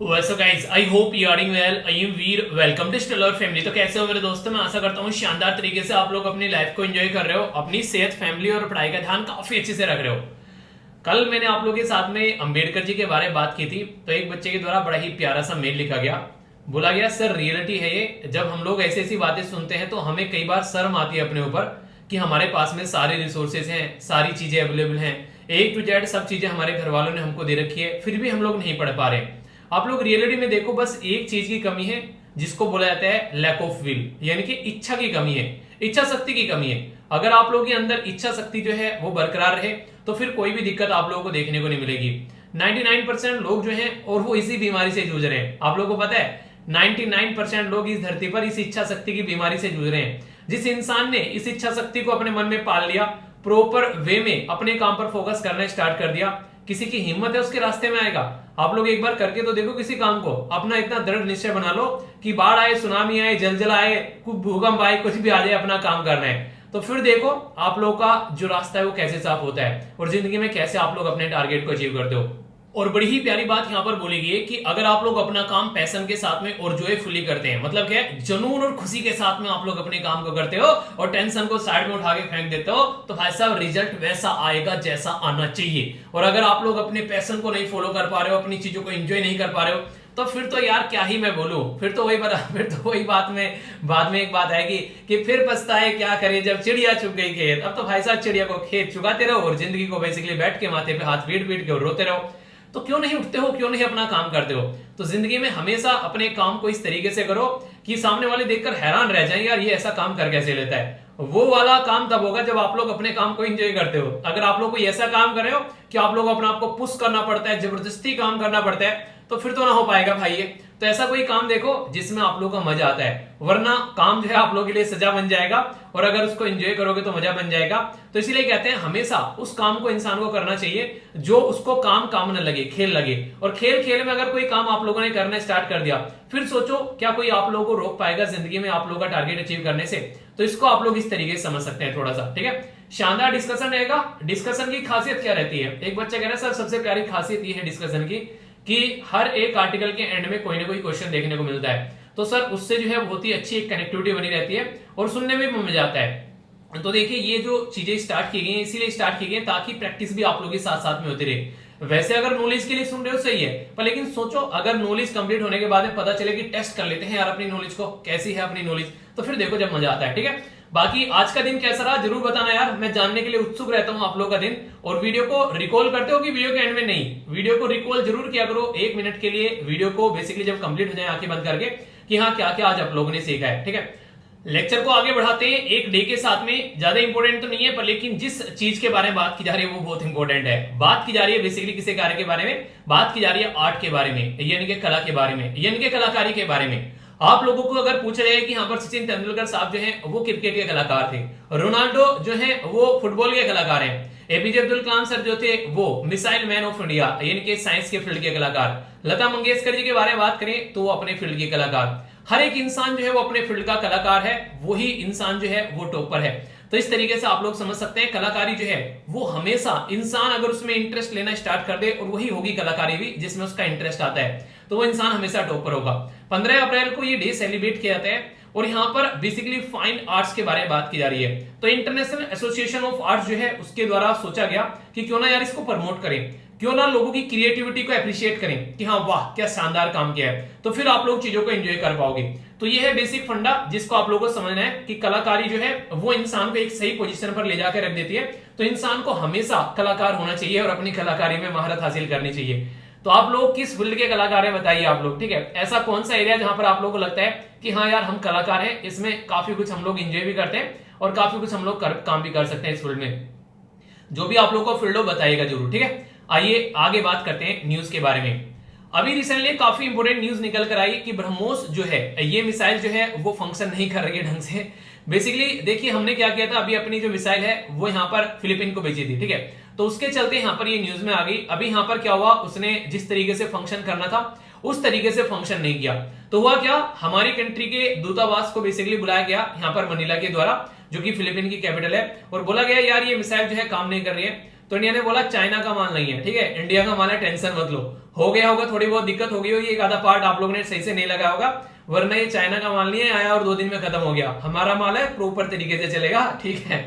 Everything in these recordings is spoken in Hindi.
वैसे guys I hope you are doing well. I am Veer, welcome to Stellar Family. तो कैसे हो मेरे दोस्तों? मैं आशा करता हूँ शानदार तरीके से आप लोग अपनी लाइफ को एंजॉय कर रहे हो, अपनी सेहत, फैमिली और पढ़ाई का ध्यान काफी अच्छे से रख रहे हो। कल मैंने आप लोगों के साथ में अंबेडकर जी के बारे में बात की थी, तो एक बच्चे के द्वारा बड़ा ही प्यारा सा मेल लिखा गया। बोला गया, सर रियलिटी है ये, जब हम लोग ऐसी ऐसी बातें सुनते हैं तो हमें कई बार शर्म आती है अपने ऊपर कि हमारे पास में सारे रिसोर्सेज हैं, सारी चीजें अवेलेबल हैं, A to Z सब चीजें हमारे घर वालों ने हमको दे रखी है, फिर भी हम लोग नहीं पढ़ पा रहे। आप लोग रियलिटी में देखो, बस एक चीज की कमी है जिसको बोला जाता है लैक ऑफ विल, यानी कि इच्छा की कमी है, इच्छा शक्ति की कमी है। अगर आप लोगों के अंदर इच्छा शक्ति जो है वो बरकरार रहे तो फिर कोई भी दिक्कत आप लोगों को देखने को नहीं मिलेगी। 99% लोग जो हैं और वो इसी बीमारी से जूझ रहे हैं। आप लोगों को पता है 99% लोग इस धरती पर इस इच्छा शक्ति की बीमारी से जूझ रहे हैं। जिस इंसान ने इस इच्छा शक्ति को अपने मन में पाल लिया, प्रॉपर वे में अपने काम पर फोकस करना स्टार्ट कर दिया, किसी की हिम्मत है उसके रास्ते में आएगा। आप लोग एक बार करके तो देखो किसी काम को, अपना इतना दृढ़ निश्चय बना लो कि बाढ़ आए, सुनामी आए, जलजला आए, कुछ भूकंप आए, कुछ भी आ जाए, अपना काम करना है, तो फिर देखो आप लोग का जो रास्ता है वो कैसे साफ होता है और जिंदगी में कैसे आप लोग अपने टारगेट को अचीव करते हो। और बड़ी ही प्यारी बात यहाँ पर बोली गई है कि अगर आप लोग अपना काम पैशन के साथ में और जॉयफुली करते हैं, मतलब क्या है, जुनून और खुशी के साथ में आप लोग अपने काम को करते हो और टेंशन को साइड में उठा के फेंक देते हो, तो भाई साहब रिजल्ट वैसा आएगा जैसा आना चाहिए। और अगर आप लोग अपने पैशन को नहीं फॉलो कर पा रहे हो, अपनी चीजों को एंजॉय नहीं कर पा रहे हो, तो फिर तो यार क्या ही मैं बोलूं, फिर तो वही बात में बाद में एक बात आएगी कि फिर पछताए क्या करे जब चिड़िया चुग गई खेत। अब तो भाई साहब चिड़िया को खेत चुगाते रहो और जिंदगी को बेसिकली बैठ के माथे पे हाथ पीट पीट के रोते रहो। तो क्यों नहीं उठते हो, क्यों नहीं अपना काम करते हो? तो जिंदगी में हमेशा अपने काम को इस तरीके से करो कि सामने वाले देखकर हैरान रह जाएं, यार ये ऐसा काम कर कैसे लेता है। वो वाला काम तब होगा जब आप लोग अपने काम को एंजॉय करते हो। अगर आप लोग कोई ऐसा काम कर रहे हो कि आप लोग अपने आप को पुश करना पड़ता है, जबरदस्ती काम करना पड़ता है, तो फिर तो ना हो पाएगा भाई ये। तो ऐसा कोई काम देखो जिसमें आप लोगों का मजा आता है, वरना काम जो है आप लोगों के लिए सजा बन जाएगा और अगर उसको एंजॉय करोगे तो मजा बन जाएगा। तो इसीलिए कहते हैं हमेशा उस काम को इंसान को करना चाहिए जो उसको काम न लगे, खेल लगे। और खेल खेल में अगर कोई काम आप लोगों ने करना स्टार्ट कर दिया, फिर सोचो क्या कोई आप लोगों को रोक पाएगा जिंदगी में आप लोगों का टारगेट अचीव करने से? तो इसको आप लोग इस तरीके से समझ सकते हैं थोड़ा सा, ठीक है। शानदार डिस्कशन रहेगा। डिस्कशन की खासियत क्या रहती है? एक बच्चा कह रहा है सर सबसे प्यारी खासियत ये है डिस्कशन की कि हर एक आर्टिकल के एंड में कोई ना कोई क्वेश्चन देखने को मिलता है। तो सर उससे जो है बहुत ही अच्छी एक कनेक्टिविटी बनी रहती है और सुनने में भी मजा आता है। तो देखिए ये जो चीजें स्टार्ट की गई हैं इसीलिए स्टार्ट की गई हैं ताकि प्रैक्टिस भी आप लोगों के साथ साथ में होती रहे। वैसे अगर नॉलेज के लिए सुन रहे हो सही है, पर लेकिन सोचो अगर नॉलेज कंप्लीट होने के बाद में पता चले कि टेस्ट कर लेते हैं यार अपनी नॉलेज को, कैसी है अपनी नॉलेज, तो फिर देखो जब मजा आता है, ठीक है। बाकी आज का दिन कैसा रहा जरूर बताना यार, मैं जानने के लिए उत्सुक रहता हूं आप लोगों का दिन। और वीडियो को रिकॉल करते हो कि वीडियो के एंड में नहीं, वीडियो को रिकॉल जरूर किया करो 1 मिनट के लिए, वीडियो को बेसिकली जब कंप्लीट हो जाए आंखें बंद करके कि हाँ क्या क्या आज आप लोगों ने सीखा है, ठीक है। लेक्चर को आगे बढ़ाते हैं एक डे के साथ में। ज्यादा इंपॉर्टेंट तो नहीं है पर लेकिन जिस चीज के बारे में बात की जा रही है वो बहुत इंपॉर्टेंट है। बात की जा रही है बेसिकली किसी कार्य के बारे में, बात की जा रही है आर्ट के बारे में, यानी कि कला के बारे में, यानी कि कलाकारी के बारे में। आप लोगों को अगर पूछ रहे हैं कि यहाँ पर सचिन तेंदुलकर साहब जो हैं वो क्रिकेट के कलाकार थे, रोनाल्डो जो है वो फुटबॉल के कलाकार हैं, एपीजे अब्दुल कलाम सर जो थे वो मिसाइल मैन ऑफ इंडिया यानी कि साइंस के फील्ड के कलाकार, लता मंगेशकर जी के बारे में बात करें तो वो अपने फील्ड के कलाकार। हर एक इंसान जो है वो अपने फील्ड का कलाकार है, वही इंसान जो है वो टॉपर है। तो इस तरीके से आप लोग समझ सकते हैं कलाकारी जो है वो हमेशा इंसान अगर उसमें इंटरेस्ट लेना स्टार्ट कर दे, और वही होगी कलाकारी भी जिसमें उसका इंटरेस्ट आता है, तो वो इंसान हमेशा टॉपर होगा। 15 अप्रैल को ये डे सेलिब्रेट किया जाता है और यहाँ पर बेसिकली फाइन आर्ट्स के बारे में बात की जा रही है। तो इंटरनेशनल एसोसिएशन ऑफ आर्ट्स जो है उसके द्वारा सोचा गया कि क्यों ना यार इसको प्रमोट करें, क्यों ना लोगों की क्रिएटिविटी को अप्रिशिएट करें कि हाँ वाह क्या शानदार काम किया है, तो फिर आप लोग चीजों को एंजॉय कर पाओगे। तो ये है बेसिक फंडा जिसको आप लोगों को समझना है कि कलाकारी जो है वो इंसान को एक सही पोजीशन पर ले जाकर रख देती है। तो इंसान को हमेशा कलाकार होना चाहिए और अपनी कलाकारी में महारत हासिल करनी चाहिए। तो आप लोग किस फील्ड के कलाकार हैं बताइए आप लोग, ठीक है। ऐसा कौन सा एरिया जहां पर आप लोगों को लगता है कि हाँ यार हम कलाकार हैं, इसमें काफी कुछ हम लोग एंजॉय भी करते हैं और काफी कुछ हम लोग काम भी कर सकते हैं इस फील्ड में। जो भी आप लोग को फील्ड हो बताइएगा जरूर, ठीक है। आइए आगे बात करते हैं न्यूज के बारे में। अभी रिसेंटली काफी इंपोर्टेंट न्यूज निकल कर आई कि ब्रह्मोस जो है ये मिसाइल जो है वो फंक्शन नहीं कर रही है ढंग से। बेसिकली देखिए हमने क्या किया था, अभी अपनी जो मिसाइल है वो यहाँ पर फिलीपीन को भेजी थी, ठीक है। तो उसके चलते यहाँ पर ये न्यूज में आ गई। अभी यहाँ पर क्या हुआ, उसने जिस तरीके से फंक्शन करना था उस तरीके से फंक्शन नहीं किया। तो हुआ क्या, हमारी कंट्री के दूतावास को बेसिकली बुलाया गया यहाँ पर मनीला के द्वारा, जो कि फिलीपीन की कैपिटल है, और बोला गया यार ये मिसाइल जो है काम नहीं कर रही है। तो इंडिया ने बोला चाइना का माल नहीं है, ठीक है, इंडिया का माल है, टेंशन मत लो। हो गया होगा, थोड़ी बहुत दिक्कत हो गई होगी, एक आधा पार्ट आप लोगों ने सही से नहीं लगाया होगा, वरना ये चाइना का माल नहीं है, आया और 2 दिन में खत्म हो गया। हमारा माल है, प्रॉपर तरीके से चलेगा, ठीक है।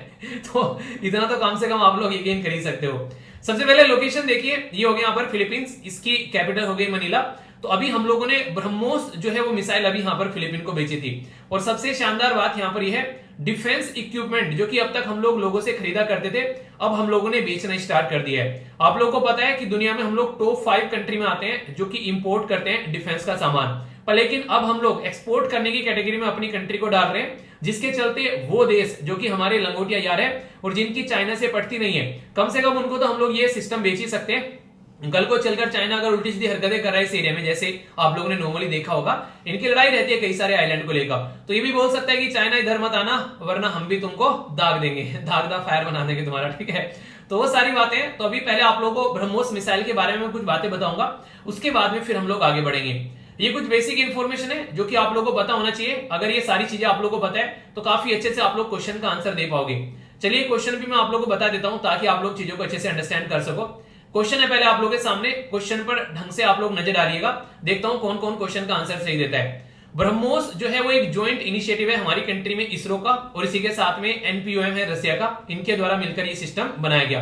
तो इतना तो कम से कम आप लोग यकीन कर ही सकते हो। सबसे पहले लोकेशन देखिए, ये हो गया यहाँ पर फिलीपींस, इसकी कैपिटल हो गई मनीला। तो अभी हम लोगों ने ब्रह्मोस जो है वो मिसाइल अभी यहाँ पर फिलीपीन को भेजी थी। और सबसे शानदार बात यहाँ पर यह है, डिफेंस इक्विपमेंट जो कि अब तक हम लोगों से खरीदा करते थे, अब हम लोगों ने बेचना स्टार्ट कर दिया है। आप लोगों को पता है कि दुनिया में हम लोग टॉप 5 कंट्री में आते हैं जो कि इंपोर्ट करते हैं डिफेंस का सामान, पर लेकिन अब हम लोग एक्सपोर्ट करने की कैटेगरी में अपनी कंट्री को डाल रहे हैं, जिसके चलते वो देश जो कि हमारे लंगोटिया यार है और जिनकी चाइना से पटती नहीं है, कम से कम उनको तो हम लोग ये सिस्टम बेच ही सकते हैं। कल को चलकर चाइना अगर उल्टी सीधी हरकतें कर रहा है इस एरिया में, जैसे आप लोगों ने नॉर्मली देखा होगा, इनकी लड़ाई रहती है कई सारे आइलैंड को लेकर, तो ये भी बोल सकता है कि चाइना इधर मत आना वरना हम भी तुमको दाग देंगे, दागदा फायर बना देंगे तुम्हारा, ठीक है। तो वो सारी बातें, तो अभी पहले आप लोगों को ब्रह्मोस मिसाइल के बारे में कुछ बातें बताऊंगा, उसके बाद में फिर हम लोग आगे बढ़ेंगे। ये कुछ बेसिक इंफॉर्मेशन है जो कि आप लोगों को पता होना चाहिए। अगर ये सारी चीजें आप लोगों को पता है तो काफी अच्छे से आप लोग क्वेश्चन का आंसर दे पाओगे। चलिए क्वेश्चन भी मैं आप लोगों को बता देता हूं ताकि आप लोग चीजों को अच्छे से अंडरस्टैंड कर सको। क्वेश्चन है पहले आप लोगों के सामने, क्वेश्चन पर ढंग से आप लोग नजर डालिएगा, देखता हूं कौन कौन क्वेश्चन का आंसर सही देता है। ब्रह्मोस जो है वो एक ज्वाइंट इनिशिएटिव है हमारी कंट्री में इसरो का, और इसी के साथ में एनपीओएम है रसिया का, इनके द्वारा मिलकर ये सिस्टम बनाया गया।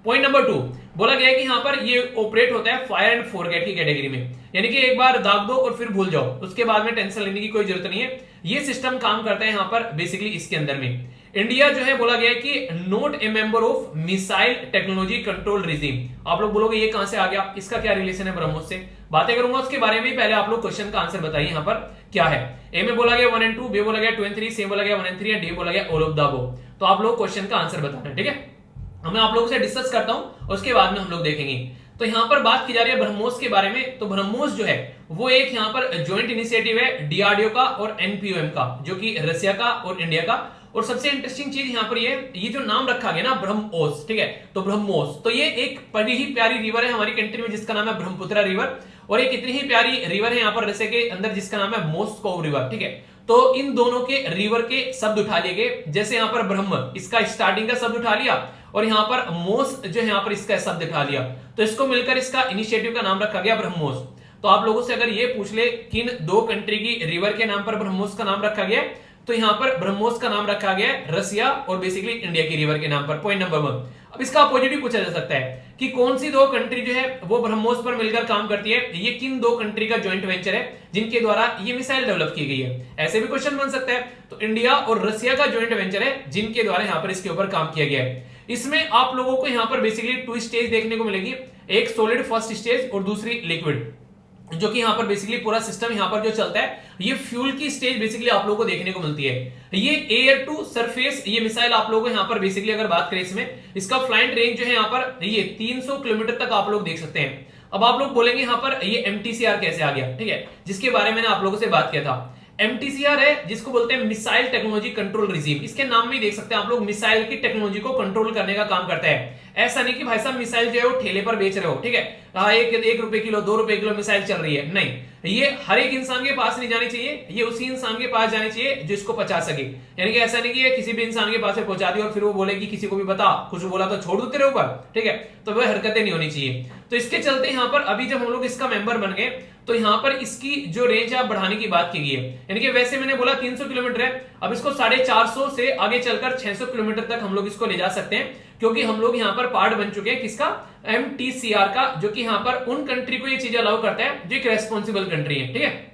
पॉइंट नंबर 2 बोला गया है कि यहाँ पर ये ऑपरेट होता है फायर एंड फॉरगेट की कैटेगरी में, यानी कि एक बार दाग दो और फिर भूल जाओ, उसके बाद में टेंशन लेने की कोई जरूरत नहीं है। ये सिस्टम काम करता है यहाँ पर बेसिकली इसके अंदर में। इंडिया जो है बोला गया है कि not a member of missile technology control regime. आप लोग बोलोगे ये कहां से आ गया, इसका क्या रिलेशन है ब्रह्मोस से, बातें करूंगा उसके बारे में। पहले आप लोग क्वेश्चन का आंसर बताइए यहाँ पर क्या है। ए में बोला गया 1 and 2, बी बोला गया 2 and 3, सी बोला गया 1 and 3, डी बोला गया ऑल ऑफ द अबव। तो आप लोग क्वेश्चन का आंसर बताना, ठीक है। मैं आप लोगों से डिस्कस करता हूं, उसके बाद में हम लोग देखेंगे। तो यहाँ पर बात की जा रही है ब्रह्मोस के बारे में। तो ब्रह्मोस जो है वो एक यहाँ पर ज्वाइंट इनिशिएटिव है डीआरडीओ का और एनपीओएम का, जो कि रसिया का और इंडिया का। और सबसे इंटरेस्टिंग चीज यहाँ पर ये जो नाम रखा गया ना ब्रह्मोस, ठीक है, तो ब्रह्मोस, तो ये एक बड़ी ही प्यारी रिवर है हमारी कंट्री में जिसका नाम है ब्रह्मपुत्र रिवर, और एक इतनी ही प्यारी रिवर है यहाँ पर रसिया के अंदर जिसका नाम है मोस्को रिवर, ठीक है। तो इन दोनों के रिवर के शब्द उठा लिए गए, जैसे यहाँ पर ब्रह्म इसका स्टार्टिंग का शब्द उठा लिया, और यहाँ पर मोस जो है यहाँ पर इसका शब्द उठा लिया, तो इसको मिलकर इसका इनिशिएटिव का नाम रखा गया ब्रह्मोस। तो आप लोगों से अगर ये पूछ ले किन 2 कंट्री की रिवर के नाम पर ब्रह्मोस का नाम रखा गया, तो यहाँ पर ब्रह्मोस का नाम रखा गया रसिया और बेसिकली इंडिया की रिवर के नाम पर। Point number 1। अब इसका अपोजिट भी पूछा जा सकता है कि कौन सी 2 कंट्री जो है वो ब्रह्मोस पर मिलकर काम करती है, ये किन 2 कंट्री का ज्वाइंट वेंचर है जिनके द्वारा ये मिसाइल डेवलप की गई है। ऐसे भी क्वेश्चन बन सकता है। तो इंडिया और रसिया का ज्वाइंट वेंचर है जिनके द्वारा यहाँ पर इसके ऊपर काम किया गया है। इसमें आप लोगों को यहाँ पर बेसिकली 2 स्टेज देखने को मिलेगी, एक सॉलिड फर्स्ट स्टेज और दूसरी लिक्विड, जो कि यहाँ पर बेसिकली पूरा सिस्टम यहाँ पर जो चलता है ये फ्यूल की स्टेज बेसिकली आप लोगों को देखने को मिलती है। ये एयर टू सरफेस ये मिसाइल आप लोगों को यहाँ पर बेसिकली अगर बात करें इसमें, इसका फ्लाइट रेंज जो है यहाँ पर ये 300 किलोमीटर तक आप लोग देख सकते हैं। अब आप लोग बोलेंगे यहाँ पर ये एमटीसीआर कैसे आ गया, ठीक है, जिसके बारे में मैंने आप लोगों से बात किया था। एमटीसीआर है जिसको बोलते हैं मिसाइल टेक्नोलॉजी कंट्रोल रिजीम, इसके नाम में ही देख सकते हैं आप लोग, मिसाइल की टेक्नोलॉजी को कंट्रोल करने का काम करता है। ऐसा नहीं कि भाई साहब मिसाइल जो है वो ठेले पर बेच रहे हो, ठीक है, हाँ 1 रुपए किलो 2 रुपए किलो मिसाइल चल रही है, नहीं, ये हर एक इंसान के पास नहीं जानी चाहिए, ये उसी इंसान के पास जानी चाहिए जो इसको पहुंचा सके। यानी कि ऐसा नहीं कि ये किसी भी इंसान के पास से पहुंचा दी और फिर वो बोले कि किसी को भी बता, कुछ बोला तो छोड़ दो तेरे ऊपर, ठीक है, तो वह हरकतें नहीं होनी चाहिए। तो इसके चलते यहाँ पर अभी जब हम लोग इसका मेंबर बन गए तो यहाँ पर इसकी जो रेंज है बढ़ाने की बात की गई है। यानी कि वैसे मैंने बोला 300 किलोमीटर है, अब इसको 450 से आगे चलकर 600 किलोमीटर तक हम लोग इसको ले जा सकते हैं, क्योंकि हम लोग यहाँ पर पार्ट बन चुके हैं किसका, एमटीसीआर का, जो कि यहाँ पर उन कंट्री को ये चीज अलाउ करता है जो एक रेस्पॉन्सिबल कंट्री है, ठीक है।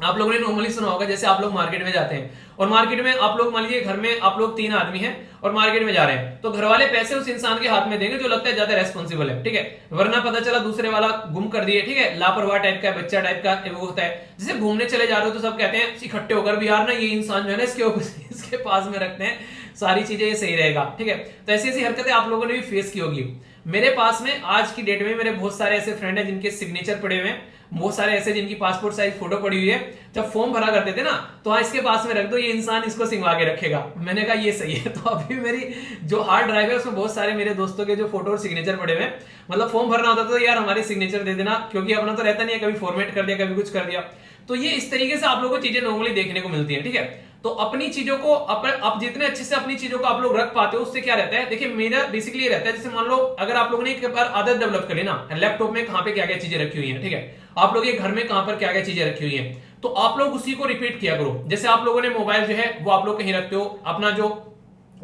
आप लोगों ने नॉर्मली सुना होगा, जैसे आप लोग मार्केट में जाते हैं और मार्केट में आप लोग मान लीजिए घर में आप लोग 3 आदमी हैं और मार्केट में जा रहे हैं, तो घर वाले पैसे उस इंसान के हाथ में देंगे जो लगता है ज्यादा रेस्पॉन्सिबल है, ठीक है, वरना पता चला दूसरे वाला गुम कर दिए, ठीक है, लापरवाह टाइप का बच्चा टाइप का वो होता है। जैसे घूमने चले जा रहे हो तो सब कहते हैं इकट्ठे होकर भी यार ना ये इंसान जो है ना इसके पास में रखते हैं, सारी चीजें ये सही रहेगा, ठीक है। तो ऐसी ऐसी हरकतें आप लोगों ने भी फेस की होगी। मेरे पास में आज की डेट में मेरे बहुत सारे ऐसे फ्रेंड हैं जिनके सिग्नेचर पड़े हुए हैं, बहुत सारे ऐसे जिनकी पासपोर्ट साइज फोटो पड़ी हुई है। जब फॉर्म भरा करते थे ना तो हाँ इसके पास में रख दो, ये इंसान इसको सिंगवा के रखेगा। मैंने कहा ये सही है। तो अभी मेरी जो हार्ड ड्राइव है उसमें बहुत सारे मेरे दोस्तों के जो फोटो और सिग्नेचर पड़े हुए हैं। मतलब फॉर्म भरना होता तो यार हमारे सिग्नेचर दे देना, क्योंकि अपना तो रहता नहीं है, कभी फॉर्मेट कर दिया कभी कुछ कर दिया। तो ये इस तरीके से आप लोगों को चीजें नॉर्मली देखने को मिलती है, ठीक है। तो अपनी चीजों को आप जितने अच्छे से अपनी चीजों को आप लोग रख पाते हो, उससे क्या रहता है, देखिए मेरा बेसिकली ये रहता है, जैसे मान लो अगर आप लोगों ने एक बार आदत डेवलप कर ली ना, लैपटॉप में कहां पे क्या क्या चीजें रखी हुई है, ठीक है, आप लोग ये घर में कहां पर क्या क्या चीजें रखी हुई है, तो आप लोग उसी को रिपीट किया करो। जैसे आप लोगों ने मोबाइल जो है वो आप लोग कहीं रखते हो, अपना जो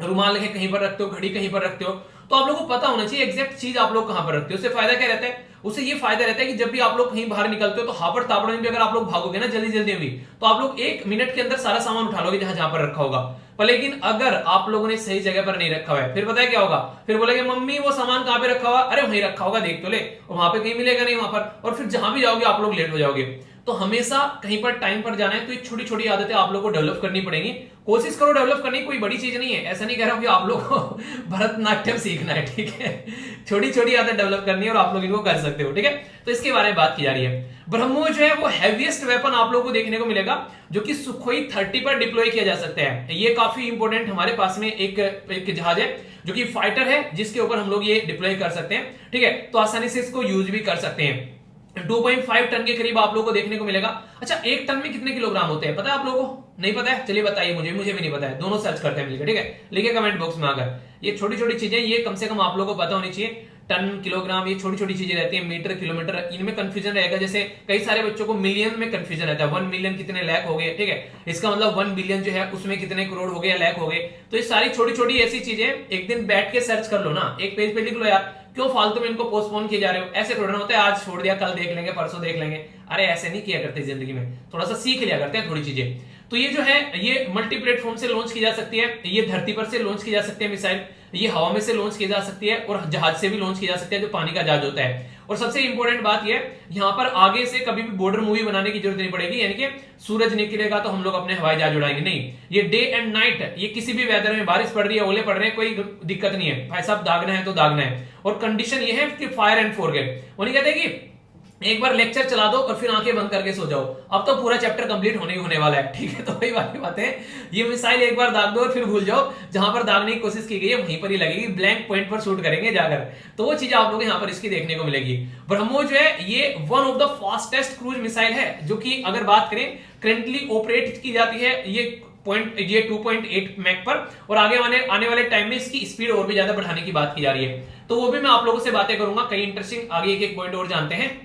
रुमाल है कहीं पर रखते हो, घड़ी कहीं पर रखते हो, तो आप लोगों को पता होना चाहिए एग्जैक्ट चीज आप लोग कहां पर रखते हो। उससे फायदा क्या रहता है, उससे ये फायदा रहता है कि जब भी आप लोग कहीं बाहर निकलते हो तो हापड़ तापड़ में भी अगर आप लोग भागोगे ना जल्दी जल्दी में भी, तो आप लोग 1 मिनट के अंदर सारा सामान उठा लोगे जहां जहां पर रखा होगा। पर लेकिन अगर आप लोगों ने सही जगह पर नहीं रखा हुआ है, फिर पता है क्या होगा, फिर बोलेंगे मम्मी वो सामान कहां पे रखा हुआ, अरे वहीं रखा होगा देख तो ले, वहां पे कहीं मिलेगा नहीं वहां पर, और फिर जहां भी जाओगे आप लोग लेट हो जाओगे। तो हमेशा कहीं पर टाइम पर जाना है तो ये छोटी छोटी आदतें आप लोग को डेवलप करनी पड़ेंगी। कोशिश करो डेवलप करने की, कोई बड़ी चीज नहीं है, ऐसा नहीं कह रहा हूं कि आप लोग को भरतनाट्यम सीखना है, ठीक है, छोटी छोटी आदत डेवलप करनी है और आप लोग इनको कर सकते हो, ठीक है। तो इसके बारे में बात की जा रही है। ब्रह्मोस जो है वो हैवीएस्ट वेपन आप लोगों को देखने को मिलेगा जो कि सुखोई 30 पर डिप्लॉय किया जा सकता है। ये काफी इंपॉर्टेंट, हमारे पास में एक जहाज है जो कि फाइटर है जिसके ऊपर हम लोग ये डिप्लॉय कर सकते हैं, ठीक है, तो आसानी से इसको यूज भी कर सकते हैं। 2.5 टन के करीब आप लोगों को देखने को मिलेगा। अच्छा, 1 टन में कितने किलोग्राम होते हैं पता है आप लोगों को, नहीं पता है, चलिए बताइए, मुझे भी नहीं पता है, दोनों सर्च करते हैं मिलकर, ठीक है, लिखिए कमेंट बॉक्स में आकर। ये छोटी छोटी चीजें ये कम से कम आप लोगों को पता होनी चाहिए। टन, किलोग्राम, ये छोटी छोटी चीजें रहती है, मीटर, किलोमीटर, इनमें कंफ्यूजन रहेगा। जैसे कई सारे बच्चों को मिलियन में कंफ्यूजन रहता है, 1 मिलियन कितने लाख हो गए, ठीक है, इसका मतलब 1 बिलियन जो है उसमें कितने करोड़ हो गए या लाख हो गए। तो ये सारी छोटी छोटी ऐसी चीजें एक दिन बैठ के सर्च कर लो ना, एक पेज पे लिख लो यार, क्यों फालतू में इनको पोस्टपोन किए जा रहे हो। ऐसे थोड़ा ना होता है आज छोड़ दिया कल देख लेंगे परसों देख लेंगे, अरे ऐसे नहीं किया करते जिंदगी में, थोड़ा सा सीख लिया करते हैं थोड़ी चीजें। तो ये जो है ये मल्टी प्लेटफॉर्म से लॉन्च की जा सकती है, ये धरती पर से लॉन्च की जा सकती है मिसाइल, ये हवा में से लॉन्च की जा सकती है और जहाज से भी लॉन्च की जा सकती है जो पानी का जहाज होता है। और सबसे इंपॉर्टेंट बात ये, यहाँ पर आगे से कभी भी बॉर्डर मूवी बनाने की जरूरत नहीं पड़ेगी, यानी कि सूरज निकलेगा तो हम लोग अपने हवाई जहाज उड़ाएंगे, नहीं, ये डे एंड नाइट, ये किसी भी वेदर में, बारिश पड़ रही है, ओले पड़ रहे हैं, कोई दिक्कत नहीं है भाई साहब, दागना है तो दागना है। और कंडीशन ये है कि फायर एंड फॉरगेट, वो नहीं कहते कि एक बार लेक्चर चला दो और फिर आंखें बंद करके सो जाओ, अब तो पूरा चैप्टर कंप्लीट होने वाला है, ठीक है। तो वही वाली बात है, ये मिसाइल एक बार दाग दो और फिर भूल जाओ, जहां पर दागने की कोशिश की गई है वहीं पर ही लगेगी, ब्लैंक पॉइंट पर शूट करेंगे जाकर। तो वो चीज आप लोग यहाँ पर इसकी देखने को मिलेगी। ब्रह्मोस जो है ये one of the fastest cruise missile है, जो कि अगर बात करें करंटली ऑपरेट की जाती है ये 2.8 मैक पर, और आगे आने वाले टाइम में इसकी स्पीड और भी ज्यादा बढ़ाने की बात की जा रही है। तो वो भी मैं आप लोगों से बातें करूंगा, कई इंटरेस्टिंग आगे एक पॉइंट और जानते हैं।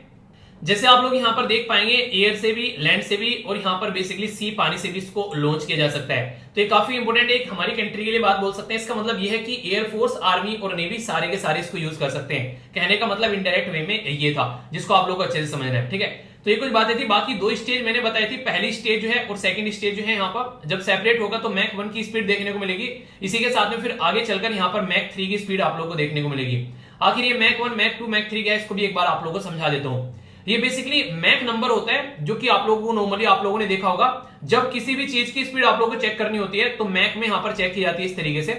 जैसे आप लोग यहाँ पर देख पाएंगे एयर से भी, लैंड से भी, और यहाँ पर बेसिकली सी, पानी से भी इसको लॉन्च किया जा सकता है। तो ये काफी इंपोर्टेंट एक हमारी कंट्री के लिए बात बोल सकते हैं। इसका मतलब ये है कि एयरफोर्स, आर्मी और नेवी सारे के सारे इसको यूज कर सकते हैं। कहने का मतलब इनडायरेक्ट वे में ये था, जिसको आप लोग को अच्छे से समझना है, ठीक है। तो ये कुछ बातें थी। बाकी 2 स्टेज मैंने बताई थी, पहली स्टेज जो है और सेकंड स्टेज जो है यहाँ पर जब सेपरेट होगा तो मैक 1 की स्पीड देखने को मिलेगी, इसी के साथ में फिर आगे चलकर यहाँ पर मैक 3 की स्पीड आप लोग को देखने को मिलेगी। आखिर ये मैक 1, मैक 2, मैक 3 क्या है, इसको भी एक बार आप लोगों को समझा देता हूँ। ये बेसिकली मैक नंबर होता है जो कि आप लोगों को नॉर्मली आप लोगों ने देखा होगा, जब किसी भी चीज की स्पीड आप लोगों को चेक करनी होती है तो मैक में यहाँ पर चेक की जाती है इस तरीके से।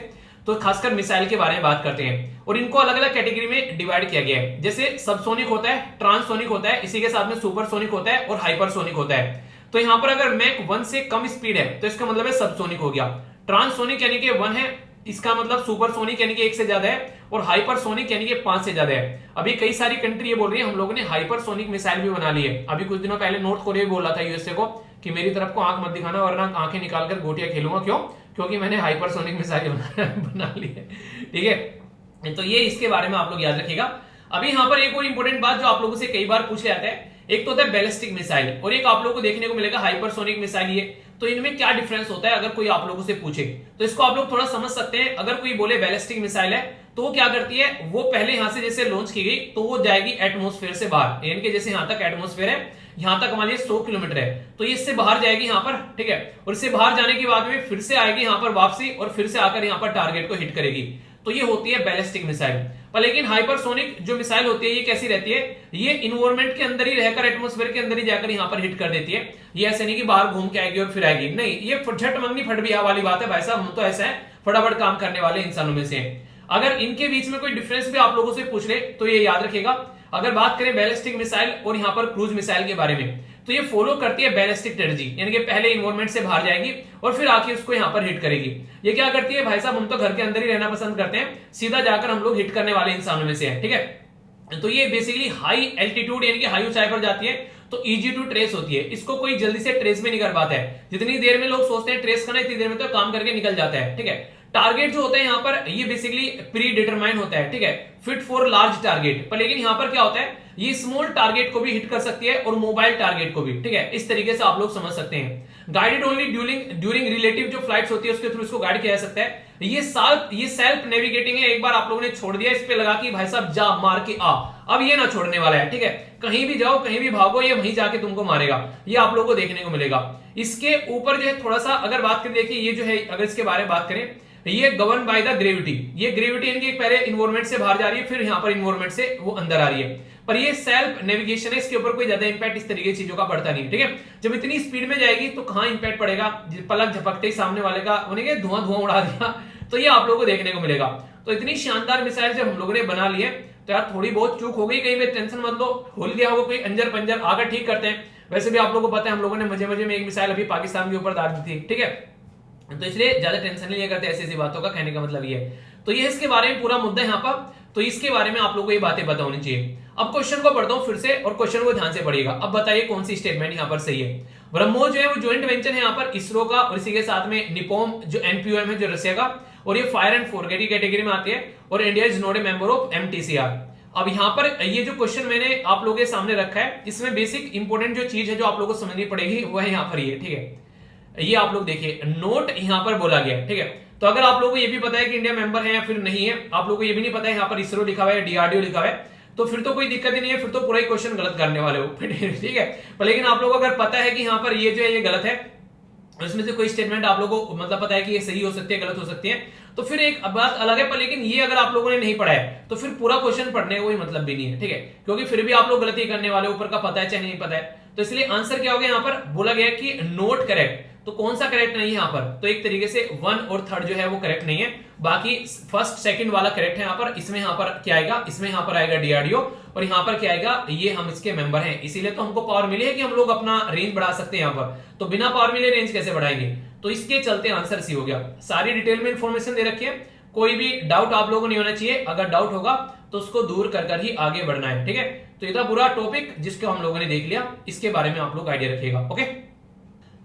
तो खासकर मिसाइल के बारे में बात करते हैं और इनको अलग अलग कैटेगरी में डिवाइड किया गया है। जैसे सबसोनिक होता है, ट्रांससोनिक होता है, इसी के साथ में सुपरसोनिक होता है और हाइपरसोनिक होता है। तो यहाँ पर अगर मैक 1 से कम स्पीड है तो इसका मतलब है सबसोनिक हो गया, ट्रांससोनिक यानी कि 1 है, इसका मतलब सुपरसोनिक यानी कि 1 से ज्यादा है, और हाइपरसोनिक यानी कि 5 से ज्यादा है। अभी कई सारी कंट्री ये बोल रही है हम लोगों ने हाइपरसोनिक मिसाइल भी बना ली है। अभी कुछ दिनों पहले नॉर्थ कोरिया भी बोल रहा था यूएसए को कि मेरी तरफ को आंख मत दिखाना वरना आंखें निकालकर गोटियां खेलूंगा। क्यों? क्योंकि मैंने हाइपरसोनिक मिसाइल बना ली है, ठीक है। तो ये इसके बारे में आप लोग याद रखिएगा। अभी यहाँ पर एक और इंपॉर्टेंट बात जो आप लोगों से कई बार पूछ लिया जाता है, एक तो होता है बैलिस्टिक मिसाइल और एक आप लोगों को देखने को मिलेगा हाइपरसोनिक मिसाइल। ये तो इनमें क्या डिफरेंस होता है अगर कोई आप लोगों से पूछे तो इसको आप लोग थोड़ा समझ सकते हैं। अगर कोई बोले बैलिस्टिक मिसाइल है तो वो क्या करती है, वो पहले यहां से जैसे लॉन्च की गई तो वो जाएगी एटमॉस्फेयर से बाहर, यानी कि जैसे यहां तक एटमॉस्फेयर है, यहां तक मान लीजिए 100 किलोमीटर है तो ये इससे बाहर जाएगी यहाँ पर, ठीक है, और इससे बाहर जाने के बाद में फिर से आएगी यहाँ पर वापसी और फिर से आकर यहाँ पर टारगेट को हिट करेगी। तो ये होती है बैलिस्टिक मिसाइल। पर लेकिन हाइपरसोनिक जो मिसाइल होती है ये कैसी रहती है, ये इन्वायरमेंट के अंदर ही रहकर एटमॉस्फेयर के अंदर ही जाकर यहाँ पर हिट कर देती है। ये ऐसे नहीं कि बाहर घूम के आएगी और फिर आएगी, नहीं, ये झट मंगनी फट बिया वाली बात है भाई साहब। हम तो ऐसा है फटाफट काम करने वाले इंसानों में से। अगर इनके बीच में कोई डिफरेंस भी आप लोगों से पूछ ले तो ये याद रखिएगा। अगर बात करें बैलिस्टिक मिसाइल और यहाँ पर क्रूज मिसाइल के बारे में तो ये फॉलो करती है बैलिस्टिक स्ट्रेटजी, यानी कि पहले इन्वायरमेंट से बाहर जाएगी और फिर आके उसको यहाँ पर हिट करेगी। ये क्या करती है भाई साहब, हम तो घर के अंदर ही रहना पसंद करते हैं, सीधा जाकर हम लोग हिट करने वाले इंसानों में से हैं, ठीक है। तो ये बेसिकली हाई एल्टीट्यूड यानी कि हाई ऊंचाई पर जाती है तो इजी टू ट्रेस होती है, इसको कोई जल्दी से ट्रेस भी नहीं कर पाता है। जितनी देर में लोग सोचते हैं ट्रेस करना, इतनी देर में तो काम करके निकल जाता है, ठीक है। टारगेट जो होता है यहाँ पर ये बेसिकली प्री डिटरमाइन होता है, ठीक है, फिट फॉर लार्ज टारगेट पर। लेकिन यहाँ पर क्या होता है, ये स्मॉल टारगेट को भी हिट कर सकती है और मोबाइल टारगेट को भी, ठीक है। इस तरीके से आप लोग समझ सकते हैं। गाइडेड ओनली ड्यूरिंग रिलेटिव जो फ्लाइट्स होती है उसके थ्रू इसको गाइड किया जा सकता है। ये सेल्फ नेविगेटिंग है, एक बार आप लोगों ने छोड़ दिया इस पे लगा कि भाई साहब जा मार के आ, अब ये ना छोड़ने वाला है, ठीक है। कहीं भी जाओ कहीं भी भागो, ये वहीं जाके तुमको मारेगा, ये आप लोगों को देखने को मिलेगा। इसके ऊपर जो है थोड़ा सा अगर बात करें, देखिए ये जो है अगर इसके बारे में बात करें, ये गवर्न बाय द ग्रेविटी, ये ग्रेविटी इनकी पहले इन्वायरमेंट से बाहर जा रही है, फिर यहाँ पर इन्वायरमेंट से वो अंदर आ रही है। पर ये सेल्फ नेविगेशन है, इसके ऊपर कोई ज्यादा इंपैक्ट इस तरीके की चीजों का पड़ता नहीं, ठीक है। जब इतनी स्पीड में जाएगी तो कहां इंपैक्ट पड़ेगा, पलक झपकते ही सामने वाले का उन्हें धुआं उड़ा दिया, तो ये आप लोगों को देखने को मिलेगा। तो इतनी शानदार मिसाइल जब हम लोगों ने बना ली है, तो यार थोड़ी बहुत चूक हो गई कहीं पे, टेंशन मत लो, खोल दिया होगा कोई अंजर पंजर, आकर ठीक करते हैं। वैसे भी आप लोगों को पता है हम लोगों ने मजे मजे में एक मिसाइल अभी पाकिस्तान के ऊपर दाग दी थी, ठीक है। तो इसलिए ज्यादा टेंशन नहीं करते ऐसी ऐसी बातों का, कहने का मतलब ये है। तो ये इसके बारे में पूरा मुद्दा है यहाँ पर, तो इसके बारे में आप लोगों को ये बातें पता होनी चाहिए। अब क्वेश्चन को पढ़ता हूं फिर से, और क्वेश्चन को ध्यान से पढ़िएगा। अब बताइए कौन सी स्टेटमेंट यहाँ पर सही है। ब्रह्मोस जो है वो ज्वाइंट वेंचर है यहाँ पर इसरो का, और इसी के साथ में निपोम जो एनपीओएम है जो रशिया का, और ये फायर एंड फोरगेट की कैटेगरी में आती है, और India is not a member of MTCR. अब यहाँ पर ये जो क्वेश्चन मैंने आप लोगों के सामने रखा है, इसमें बेसिक इंपोर्टेंट जो चीज है जो आप लोगों को समझनी पड़ेगी वो है यहाँ पर ये, ठीक है। ये आप लोग देखिए नोट यहाँ पर बोला गया, ठीक है। तो अगर आप लोगों को ये भी पता है कि इंडिया मेंबर है या फिर नहीं है, आप लोगों को ये भी नहीं पता है यहाँ पर इसरो लिखा हुआ है या डीआरडीओ लिखा हुआ है, तो फिर तो कोई दिक्कत ही नहीं है, फिर तो पूरा ही क्वेश्चन गलत करने वाले हो, ठीक है। पर लेकिन आप लोगों को अगर पता है कि यहाँ पर ये जो है ये गलत है, इसमें से कोई स्टेटमेंट आप लोगों को मतलब पता है कि ये सही हो सकती है गलत हो सकती है, तो फिर एक बात अलग है। पर लेकिन ये अगर आप लोगों ने नहीं पढ़ा है तो फिर पूरा क्वेश्चन पढ़ने का कोई मतलब भी नहीं है, ठीक है, क्योंकि फिर भी आप लोग गलती करने वाले, ऊपर का पता है चाहे नहीं पता है। तो इसलिए आंसर क्या हो गया, यहाँ पर बोला गया कि नोट करेक्ट, तो कौन सा करेक्ट नहीं है यहाँ पर, तो एक तरीके से 1 और 3 जो है वो करेक्ट नहीं है, बाकी फर्स्ट सेकंड वाला करेक्ट है यहाँ पर। इसमें यहाँ पर क्या आएगा, इसमें यहाँ पर आएगा डीआरडीओ, और यहाँ पर क्या आएगा, ये हम इसके मेंबर हैं, इसीलिए तो हमको पावर मिली है कि हम लोग अपना रेंज बढ़ा सकते हैं यहाँ पर। तो बिना पावर मिले रेंज कैसे बढ़ाएंगे, तो इसके चलते आंसर सी हो गया। सारी डिटेल में इंफॉर्मेशन दे रखी है, कोई भी डाउट आप लोगों को नहीं होना चाहिए, अगर डाउट होगा तो उसको दूर कर ही आगे बढ़ना है, ठीक है। तो ये था पूरा टॉपिक जिसको हम लोगों ने देख लिया, इसके बारे में आप लोग आइडिया रखिएगा, ओके।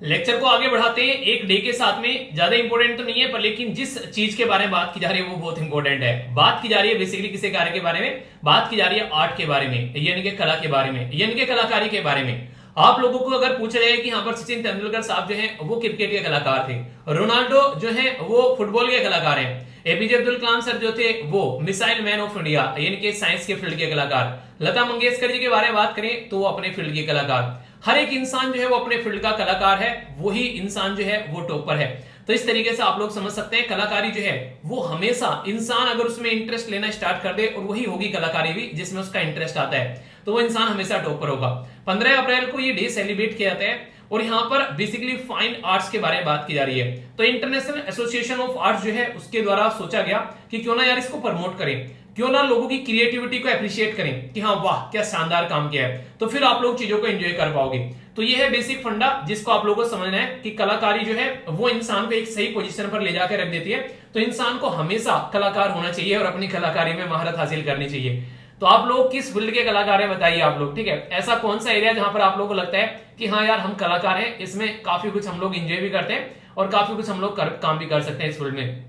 लेक्चर को आगे बढ़ाते हैं एक डे के साथ में, ज्यादा इंपॉर्टेंट तो नहीं है, पर लेकिन जिस चीज के बारे में बात की जा रही है वो बहुत इंपॉर्टेंट है। बात की जा रही है बेसिकली किसी कार्य के बारे में, बात की जा रही है आर्ट के बारे में, यानी कि कला के बारे में, यानी कि कलाकारी के बारे में। आप लोगों को अगर पूछ रहे हैं कि यहाँ पर सचिन तेंदुलकर साहब जो हैं वो क्रिकेट के कलाकार थे, रोनाल्डो जो है वो फुटबॉल के कलाकार हैं, एपीजे अब्दुल कलाम सर जो थे वो मिसाइल मैन ऑफ इंडिया यानी कि साइंस के फील्ड के कलाकार, लता मंगेशकर जी के बारे में बात करें तो वो अपने फील्ड के कलाकार। हर एक इंसान जो है वो अपने फील्ड का कलाकार है, वही इंसान जो है वो टॉपर है। तो इस तरीके से आप लोग समझ सकते हैं कलाकारी जो है वो हमेशा इंसान अगर उसमें इंटरेस्ट लेना स्टार्ट कर दे, और वही होगी कलाकारी भी जिसमें उसका इंटरेस्ट आता है, तो वो इंसान हमेशा टॉपर होगा। 15 अप्रैल को ये डे सेलिब्रेट किया जाता है, और यहाँ पर बेसिकली फाइन आर्ट्स के बारे में बात की जा रही है। तो इंटरनेशनल एसोसिएशन ऑफ आर्ट्स जो है उसके द्वारा सोचा गया कि क्यों ना यार इसको प्रमोट करें, क्यों ना लोगों की क्रिएटिविटी को अप्रिशिएट करें कि हाँ वाह क्या शानदार काम किया है, तो फिर आप लोग चीजों को एंजॉय कर पाओगे। तो ये है बेसिक फंडा जिसको आप लोगों को समझना है कि कलाकारी जो है वो इंसान को एक सही पोजीशन पर ले जाकर रख देती है। तो इंसान को हमेशा कलाकार होना चाहिए और अपनी कलाकारी में महारत हासिल करनी चाहिए। तो आप लोग किस फील्ड के कलाकार हैं बताइए आप लोग, ठीक है। ऐसा कौन सा एरिया जहां पर आप लोगों को लगता है कि हाँ यार हम कलाकार हैं, इसमें काफी कुछ हम लोग एंजॉय भी करते हैं और काफी कुछ हम लोग काम भी कर सकते हैं इस फील्ड में।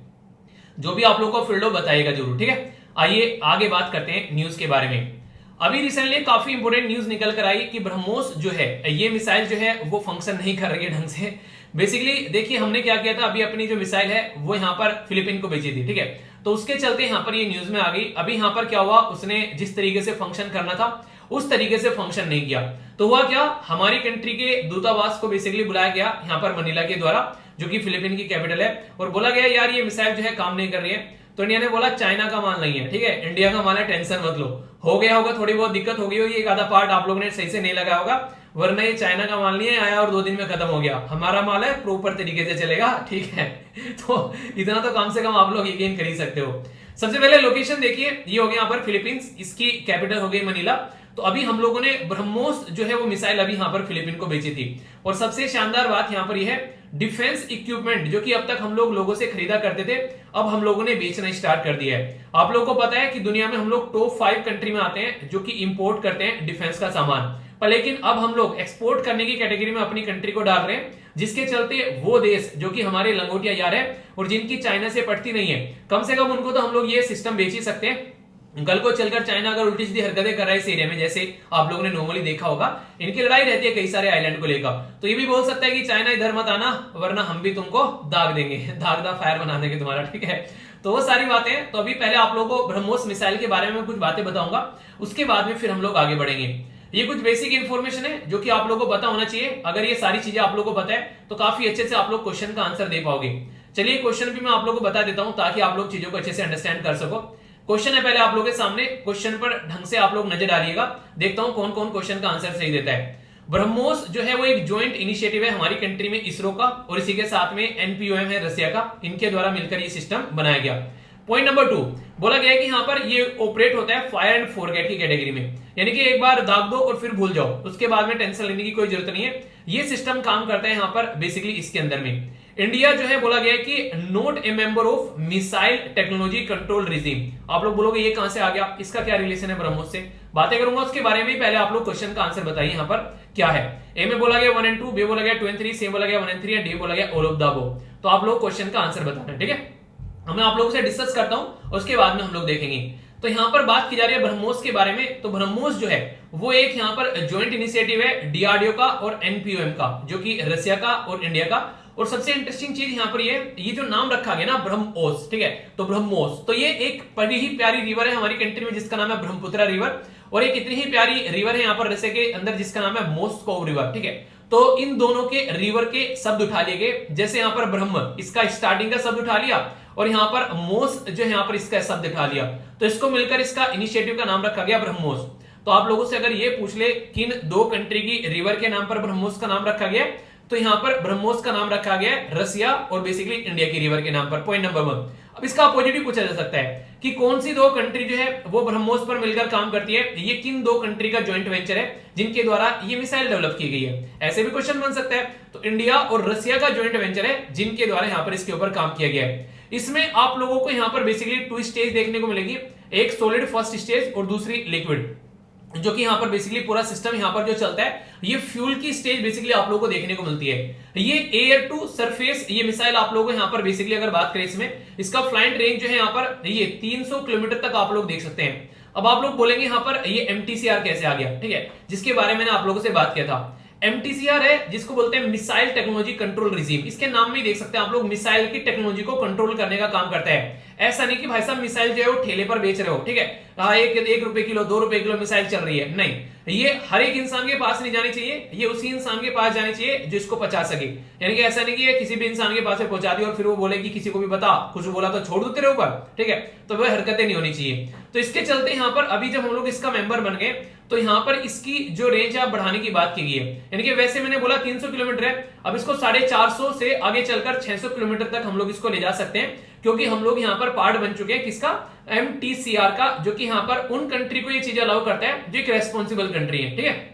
जो भी आप लोग को फील्ड हो बताइएगा जरूर, ठीक है। आइए आगे बात करते हैं न्यूज के बारे में। अभी रिसेंटली काफी इंपोर्टेंट न्यूज निकल कर आई कि ब्रह्मोस जो है ये मिसाइल जो है वो फंक्शन नहीं कर रही है ढंग से। बेसिकली देखिए हमने क्या किया था, अभी अपनी जो मिसाइल है वो यहाँ पर फिलीपीन को भेजी थी, ठीक है। तो उसके चलते यहाँ पर ये न्यूज में आ गई। अभी यहाँ पर क्या हुआ, उसने जिस तरीके से फंक्शन करना था उस तरीके से फंक्शन नहीं किया। तो हुआ क्या, हमारी कंट्री के दूतावास को बेसिकली बुलाया गया यहाँ पर मनीला के द्वारा, जो कि फिलीपीन की कैपिटल है, और बोला गया यार ये मिसाइल जो है काम नहीं कर रही है। तो इंडिया ने बोला चाइना का माल नहीं है, ठीक है, इंडिया का माल है, टेंशन मत लो। हो गया होगा, थोड़ी बहुत दिक्कत हो गई होगी, एक आधा पार्ट आप लोगों ने सही से नहीं लगाया होगा, वरना ये चाइना का माल नहीं है, आया और 2 दिन में खत्म हो गया। हमारा माल है, प्रॉपर तरीके से चलेगा, ठीक है। तो इतना तो कम से कम आप लोग यकीन कर ही सकते हो। सबसे पहले लोकेशन देखिए, ये हो गया यहाँ पर फिलीपींस, इसकी कैपिटल हो गई मनीला। तो अभी हम लोगों ने ब्रह्मोस जो है वो मिसाइल अभी यहाँ पर फिलीपीन को भेजी थी। और सबसे शानदार बात यहाँ पर यह है, डिफेंस इक्विपमेंट जो कि अब तक हम लोगों से खरीदा करते थे, अब हम लोगों ने बेचना स्टार्ट कर दिया है। आप लोगों को पता है कि दुनिया में हम लोग टॉप 5 कंट्री में आते हैं जो कि इंपोर्ट करते हैं डिफेंस का सामान। पर लेकिन अब हम लोग एक्सपोर्ट करने की कैटेगरी में अपनी कंट्री को डाल रहे हैं, जिसके चलते वो देश जो कि हमारे लंगोटिया यार है और जिनकी चाइना से पटती नहीं है, कम से कम उनको तो हम लोग ये सिस्टम बेच ही सकते हैं। कल को चलकर चाइना अगर उल्टी सीधी हरकतें कर रहा है इस एरिया में, जैसे आप लोगों ने नॉर्मली देखा होगा, इनकी लड़ाई रहती है कई सारे आइलैंड को लेकर, तो ये भी बोल सकता है कि चाइना इधर मत आना वरना हम भी तुमको दाग देंगे, दागदा फायर बना देंगे तुम्हारा, ठीक है। तो वो सारी बातें, तो अभी पहले आप लोगों को ब्रह्मोस मिसाइल के बारे में कुछ बातें बताऊंगा, उसके बाद में फिर हम लोग आगे बढ़ेंगे। ये कुछ बेसिक इंफॉर्मेशन है जो कि आप लोगों को पता होना चाहिए। अगर ये सारी चीजें आप लोगों को पता है तो काफी अच्छे से आप लोग क्वेश्चन का आंसर दे पाओगे। चलिए क्वेश्चन भी मैं आप लोगों को बता देता हूं ताकि आप लोग चीजों को अच्छे से अंडरस्टैंड कर सको। क्वेश्चन है पहले आप लोगों के सामने, क्वेश्चन पर ढंग से आप लोग नजर डालिएगा, देखता हूं कौन कौन क्वेश्चन का आंसर सही देता है। ब्रह्मोस जो है वो एक ज्वाइंट इनिशिएटिव है हमारी कंट्री में इसरो का, और इसी के साथ में एनपीओएम है रसिया का, इनके द्वारा मिलकर ये सिस्टम बनाया गया। पॉइंट नंबर 2 बोला गया है कि यहाँ पर ये ऑपरेट होता है फायर एंड फॉरगेट की कैटेगरी में, यानी कि एक बार दाग दो और फिर भूल जाओ, उसके बाद में टेंशन लेने की कोई जरूरत नहीं है। ये सिस्टम काम करता है यहाँ पर बेसिकली इसके अंदर में। इंडिया जो है बोला गया है कि not a member of missile technology control regime. आप लोग बोलोगे ये कहां से आ गया, इसका क्या रिलेशन है ब्रह्मोस से, बातें करूंगा उसके बारे में। पहले आप लोग क्वेश्चन का आंसर बताइए यहाँ पर क्या है। ए में बोला गया 1 and 2, बी बोला गया 2 and 3, सी बोला गया 1 and 3, डी बोला गया ऑल ऑफ द अबव। तो आप लोग क्वेश्चन का आंसर बताना, ठीक है। मैं आप लोगों से डिस्कस करता हूं, उसके बाद में हम लोग देखेंगे। तो यहाँ पर बात की जा रही है ब्रह्मोस के बारे में। तो ब्रह्मोस जो है वो एक यहाँ पर ज्वाइंट इनिशिएटिव है डीआरडीओ का और एनपीओएम का, जो कि रसिया का और इंडिया का। और सबसे इंटरेस्टिंग चीज यहाँ पर ये जो नाम रखा गया ना ब्रह्मोस, ठीक है, तो ब्रह्मोस, तो ये एक बड़ी ही प्यारी रिवर है हमारी कंट्री में जिसका नाम है ब्रह्मपुत्र रिवर, और एक इतनी ही प्यारी रिवर है यहाँ पर रसिया के अंदर जिसका नाम है मोस्को रिवर, ठीक है। तो इन दोनों के रिवर के शब्द उठा लिए गए, जैसे यहाँ पर ब्रह्म इसका स्टार्टिंग का शब्द उठा लिया, और यहाँ पर मोस जो है यहाँ पर इसका शब्द उठा लिया, तो इसको मिलकर इसका इनिशिएटिव का नाम रखा गया ब्रह्मोस। तो आप लोगों से अगर ये पूछ ले किन 2 कंट्री की रिवर के नाम पर ब्रह्मोस का नाम रखा गया, तो यहां पर ब्रह्मोस का नाम रखा गया रसिया और बेसिकली इंडिया की रिवर के नाम पर। Point number 1। अब इसका अपोजिट भी पूछा जा सकता है कि कौन सी 2 कंट्री जो है वो ब्रह्मोस पर मिलकर काम करती है, ये किन 2 कंट्री का ज्वाइंट वेंचर है जिनके द्वारा ये मिसाइल डेवलप की गई है। ऐसे भी क्वेश्चन बन सकता है। तो इंडिया और रसिया का ज्वाइंट वेंचर है जिनके द्वारा यहां पर इसके ऊपर काम किया गया है। इसमें आप लोगों को यहां पर बेसिकली 2 स्टेज देखने को मिलेगी, एक सॉलिड फर्स्ट स्टेज और दूसरी लिक्विड, जो कि यहां पर बेसिकली पूरा सिस्टम यहां पर जो चलता है ये फ्यूल की स्टेज बेसिकली आप लोगों को देखने को मिलती है। ये एयर टू सरफेस ये मिसाइल आप लोगों को यहां पर बेसिकली अगर बात करें इसमें, इसका फ्लाइट रेंज जो है यहां पर ये 300 किलोमीटर तक आप लोग देख सकते हैं। अब आप लोग बोलेंगे यहां पर ये एमटीसीआर कैसे आ गया, ठीक है, जिसके बारे में मैंने आप लोगों से बात किया था। एमटीसीआर है जिसको बोलते हैं मिसाइल टेक्नोलॉजी कंट्रोल रिजीम, इसके नाम में ही देख सकते हैं आप लोग, मिसाइल की टेक्नोलॉजी को कंट्रोल करने का काम करता है। ऐसा नहीं कि भाई साहब मिसाइल जो है वो ठेले पर बेच रहे हो, ठीक है, हाँ 1 रुपए किलो 2 रुपए किलो मिसाइल चल रही है, नहीं, ये हर एक इंसान के पास नहीं जानी चाहिए, ये उसी इंसान के पास जानी चाहिए जो इसको पहुंचा सके। यानी कि ऐसा नहीं कि ये किसी भी इंसान के पास में पहुंचा दी और फिर वो बोले कि किसी को भी बता, कुछ बोला तो छोड़ दो तेरे ऊपर, ठीक है, तो वह हरकतें नहीं होनी चाहिए। तो इसके चलते यहाँ पर अभी जब हम लोग इसका मेंबर बन गए तो यहाँ पर इसकी जो रेंज है बढ़ाने की बात की गई है, यानी कि वैसे मैंने बोला 300 किलोमीटर है, अब इसको 450 से आगे चलकर 600 किलोमीटर तक हम लोग इसको ले जा सकते हैं, क्योंकि हम लोग यहाँ पर पार्ट बन चुके हैं किसका, एमटीसीआर का, जो कि यहाँ पर उन कंट्री को ये चीजें अलाउ करता है जो एक रेस्पॉन्सिबल कंट्री है, ठीक है।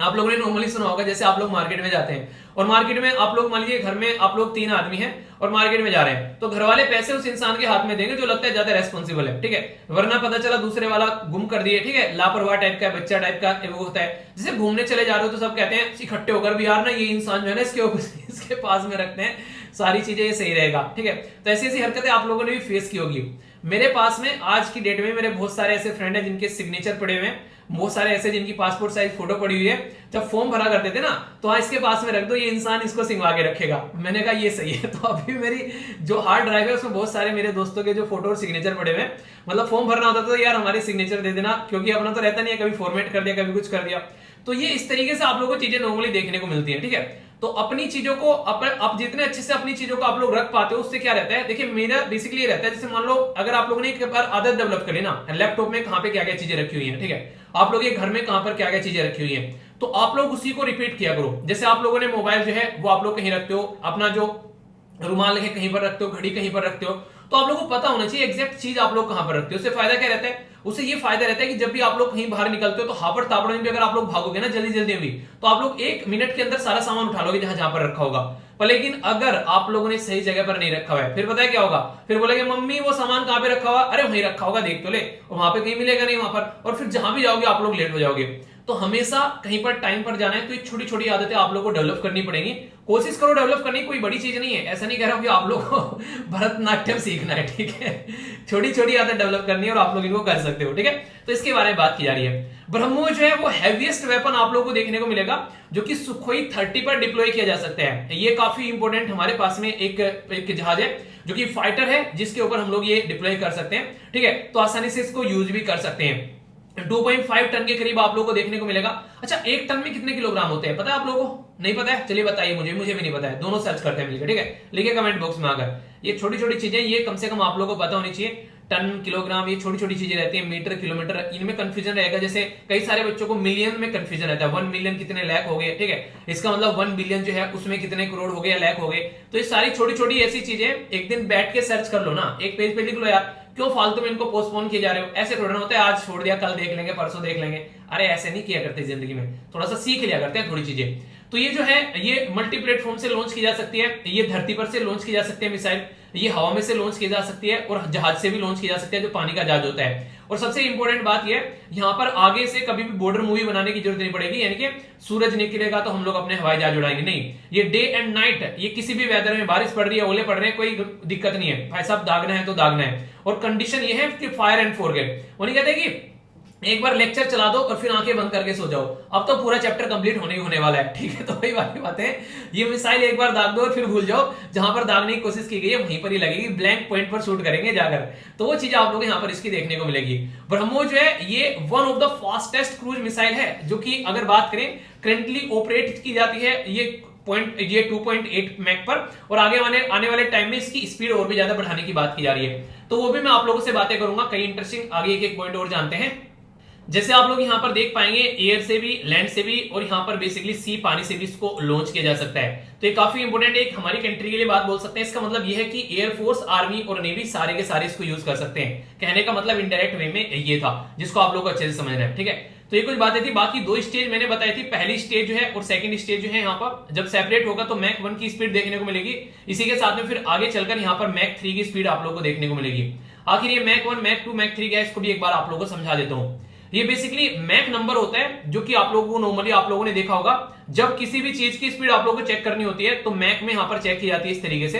आप लोगों ने नॉर्मली सुना होगा, जैसे आप लोग मार्केट में जाते हैं और मार्केट में आप लोग मान लीजिए घर में आप लोग 3 आदमी हैं और मार्केट में जा रहे हैं, तो घर वाले पैसे उस इंसान के हाथ में देंगे जो लगता है ज्यादा रेस्पॉन्सिबल है, ठीक है, वरना पता चला दूसरे वाला गुम कर दिए, ठीक है, लापरवाह टाइप का बच्चा टाइप का वो होता है। जैसे घूमने चले जा रहे हो तो सब कहते हैं इकट्ठे होकर भी यार ना ये इंसान जो है ना इसके पास में रखते हैं, सारी चीजें ये सही रहेगा, ठीक है। तो ऐसी ऐसी हरकतें आप लोगों ने भी फेस की होगी। मेरे पास में आज की डेट में मेरे बहुत सारे ऐसे फ्रेंड हैं जिनके सिग्नेचर पड़े हुए हैं, बहुत सारे ऐसे जिनकी पासपोर्ट साइज फोटो पड़ी हुई है। जब फॉर्म भरा करते थे ना तो हाँ इसके पास में रख दो, ये इंसान इसको सिंगवा के रखेगा। मैंने कहा ये सही है। तो अभी मेरी जो हार्ड ड्राइव है उसमें बहुत सारे मेरे दोस्तों के जो फोटो और सिग्नेचर पड़े हुए हैं। मतलब फॉर्म भरना होता तो यार हमारे सिग्नेचर दे देना, क्योंकि अपना तो रहता नहीं है, कभी फॉर्मेट कर दिया कभी कुछ कर दिया। तो ये इस तरीके से आप लोगों को चीजें नॉर्मली देखने को मिलती है, ठीक है। तो अपनी चीजों को आप जितने अच्छे से अपनी चीजों को आप लोग रख पाते हो उससे क्या रहता है, देखिए मेरा बेसिकली ये रहता है, जैसे मान लो अगर आप लोगों ने एक बार आदत डेवलप कर ली ना, लैपटॉप में कहां पे क्या क्या चीजें रखी हुई है, ठीक है, आप लोग ये घर में कहां पर क्या क्या चीजें रखी हुई है, तो आप लोग उसी को रिपीट किया करो। जैसे आप लोगों ने मोबाइल जो है वो आप लोग कहीं रखते हो, अपना जो रुमाल है कहीं पर रखते हो, घड़ी कहीं पर रखते हो, तो आप लोगों को पता होना चाहिए एग्जैक्ट चीज आप लोग कहां पर रखते हो। उससे फायदा क्या रहता है, उससे ये फायदा रहता है कि जब भी आप लोग कहीं बाहर निकलते हो तो हापड़ तापड़ में भी अगर आप लोग भागोगे ना जल्दी जल्दी में भी, तो आप लोग 1 मिनट के अंदर सारा सामान उठा लोगे जहां जहां पर रखा होगा। पर लेकिन अगर आप लोगों ने सही जगह पर नहीं रखा हुआ है, फिर पता है क्या होगा, फिर बोलेंगे मम्मी वो सामान कहां पे रखा हुआ, अरे वहीं रखा होगा देख तो ले, वहां पे कहीं मिलेगा नहीं वहां पर, और फिर जहां भी जाओगे आप लोग लेट हो जाओगे। तो हमेशा कहीं पर टाइम पर जाना है तो ये छोटी छोटी आदतें आप लोगों को डेवलप करनी पड़ेंगी। कोशिश करो डेवलप करने की, कोई बड़ी चीज नहीं है, ऐसा नहीं कह रहा हूं कि आप लोग को भरतनाट्यम सीखना है, ठीक है। छोटी छोटी आदत डेवलप करनी है और आप लोग इनको कर सकते हो, ठीक है। तो इसके बारे में बात की जा रही है। ब्रह्मोस जो है वो हैवीएस्ट वेपन आप लोगों को देखने को मिलेगा जो कि सुखोई 30 पर डिप्लॉय किया जा सकता है। ये काफी इंपॉर्टेंट, हमारे पास में एक जहाज है जो कि फाइटर है जिसके ऊपर हम लोग ये डिप्लॉय कर सकते हैं, ठीक है। तो आसानी से इसको यूज भी कर सकते हैं। 2.5 टन के करीब आप लोगों को देखने को मिलेगा। अच्छा, एक टन में कितने किलोग्राम होते हैं पता है आप लोगों को? नहीं पता है? चलिए बताइए मुझे भी नहीं पता है। दोनों सर्च करते हैं मिलकर, ठीक है। लिखिए कमेंट बॉक्स में आकर। ये छोटी छोटी चीजें ये कम से कम आप लोगों को पता होनी चाहिए। टन, किलोग्राम, ये छोटी छोटी चीजें रहती है। मीटर, किलोमीटर, इनमें कंफ्यूजन रहेगा। जैसे कई सारे बच्चों को मिलियन में कंफ्यूजन रहता है। 1 मिलियन कितने लाख हो गए, ठीक है। इसका मतलब 1 बिलियन जो है उसमें कितने करोड़ हो गए या लाख हो गए। तो ये सारी छोटी छोटी ऐसी चीजें एक दिन बैठ के सर्च कर लो ना, एक पेज पे लिख लो यार। क्यों फालतू में इनको पोस्टपोन किए जा रहे हो? ऐसे थोड़ा ना होता है आज छोड़ दिया कल देख लेंगे परसों देख लेंगे। अरे ऐसे नहीं किया करते जिंदगी में, थोड़ा सा सीख लिया करते हैं थोड़ी चीजें। तो ये जो है ये मल्टी प्लेटफॉर्म से लॉन्च की जा सकती है, ये धरती पर से लॉन्च की जा सकती है मिसाइल, ये हवा में से लॉन्च की जा सकती है और जहाज से भी लॉन्च की जा सकती है जो पानी का जहाज होता है। और सबसे इंपॉर्टेंट बात ये, यहाँ पर आगे से कभी भी बॉर्डर मूवी बनाने की जरूरत नहीं पड़ेगी, यानी कि सूरज निकलेगा तो हम लोग अपने हवाई जहाज उड़ाएंगे, नहीं। ये डे एंड नाइट, ये किसी भी वेदर में, बारिश पड़ रही है, ओले पड़ रहे हैं, कोई दिक्कत नहीं है भाई साहब, दागना है तो दागना है। और कंडीशन ये है कि फायर एंड फॉरगेट, वो नहीं कहते कि एक बार लेक्चर चला दो और फिर आंखें बंद करके सो जाओ। अब तो पूरा चैप्टर कंप्लीट होने ही होने वाला है, ठीक है। तो वही वाली बात है, ये मिसाइल एक बार दाग दो और फिर भूल जाओ। जहां पर दागने की कोशिश की गई है वहीं पर ही लगेगी, ब्लैंक पॉइंट पर शूट करेंगे जाकर। तो वो चीज आप लोग यहाँ पर इसकी देखने को मिलेगी। ब्रह्मोस जो है ये one of the fastest cruise missile है जो कि अगर बात करें करेंटली ऑपरेट की जाती है ये 2.8 मैक पर, और आगे आने वाले टाइम में इसकी स्पीड और भी ज्यादा बढ़ाने की बात की जा रही है। तो वो भी मैं आप लोगों से बातें करूंगा, कई इंटरेस्टिंग आगे एक पॉइंट और जानते हैं। जैसे आप लोग यहाँ पर देख पाएंगे एयर से भी, लैंड से भी, और यहाँ पर बेसिकली सी, पानी से भी इसको लॉन्च किया जा सकता है। तो ये काफी इंपोर्टेंट एक हमारी कंट्री के लिए बात बोल सकते हैं। इसका मतलब ये है कि एयरफोर्स, आर्मी और नेवी सारे के सारे इसको यूज कर सकते हैं। कहने का मतलब इनडायरेक्ट वे में ये था जिसको आप लोग को अच्छे से समझना है, ठीक है। तो ये कुछ बातें थी। बाकी 2 स्टेज मैंने बताई थी, पहली स्टेज जो है और सेकंड स्टेज जो है यहाँ पर जब सेपरेट होगा तो मैक 1 की स्पीड देखने को मिलेगी। इसी के साथ में फिर आगे चलकर यहाँ पर मैक 3 की स्पीड आप लोग को देखने को मिलेगी। आखिर ये मैक 1, मैक 2, मैक 3 क्या है, इसको भी एक बार आप लोगों को समझा देता हूँ। ये बेसिकली मैक नंबर होता है जो कि आप लोगों को नॉर्मली आप लोगों ने देखा होगा जब किसी भी चीज की स्पीड आप लोगों को चेक करनी होती है तो मैक में यहाँ पर चेक की जाती है इस तरीके से।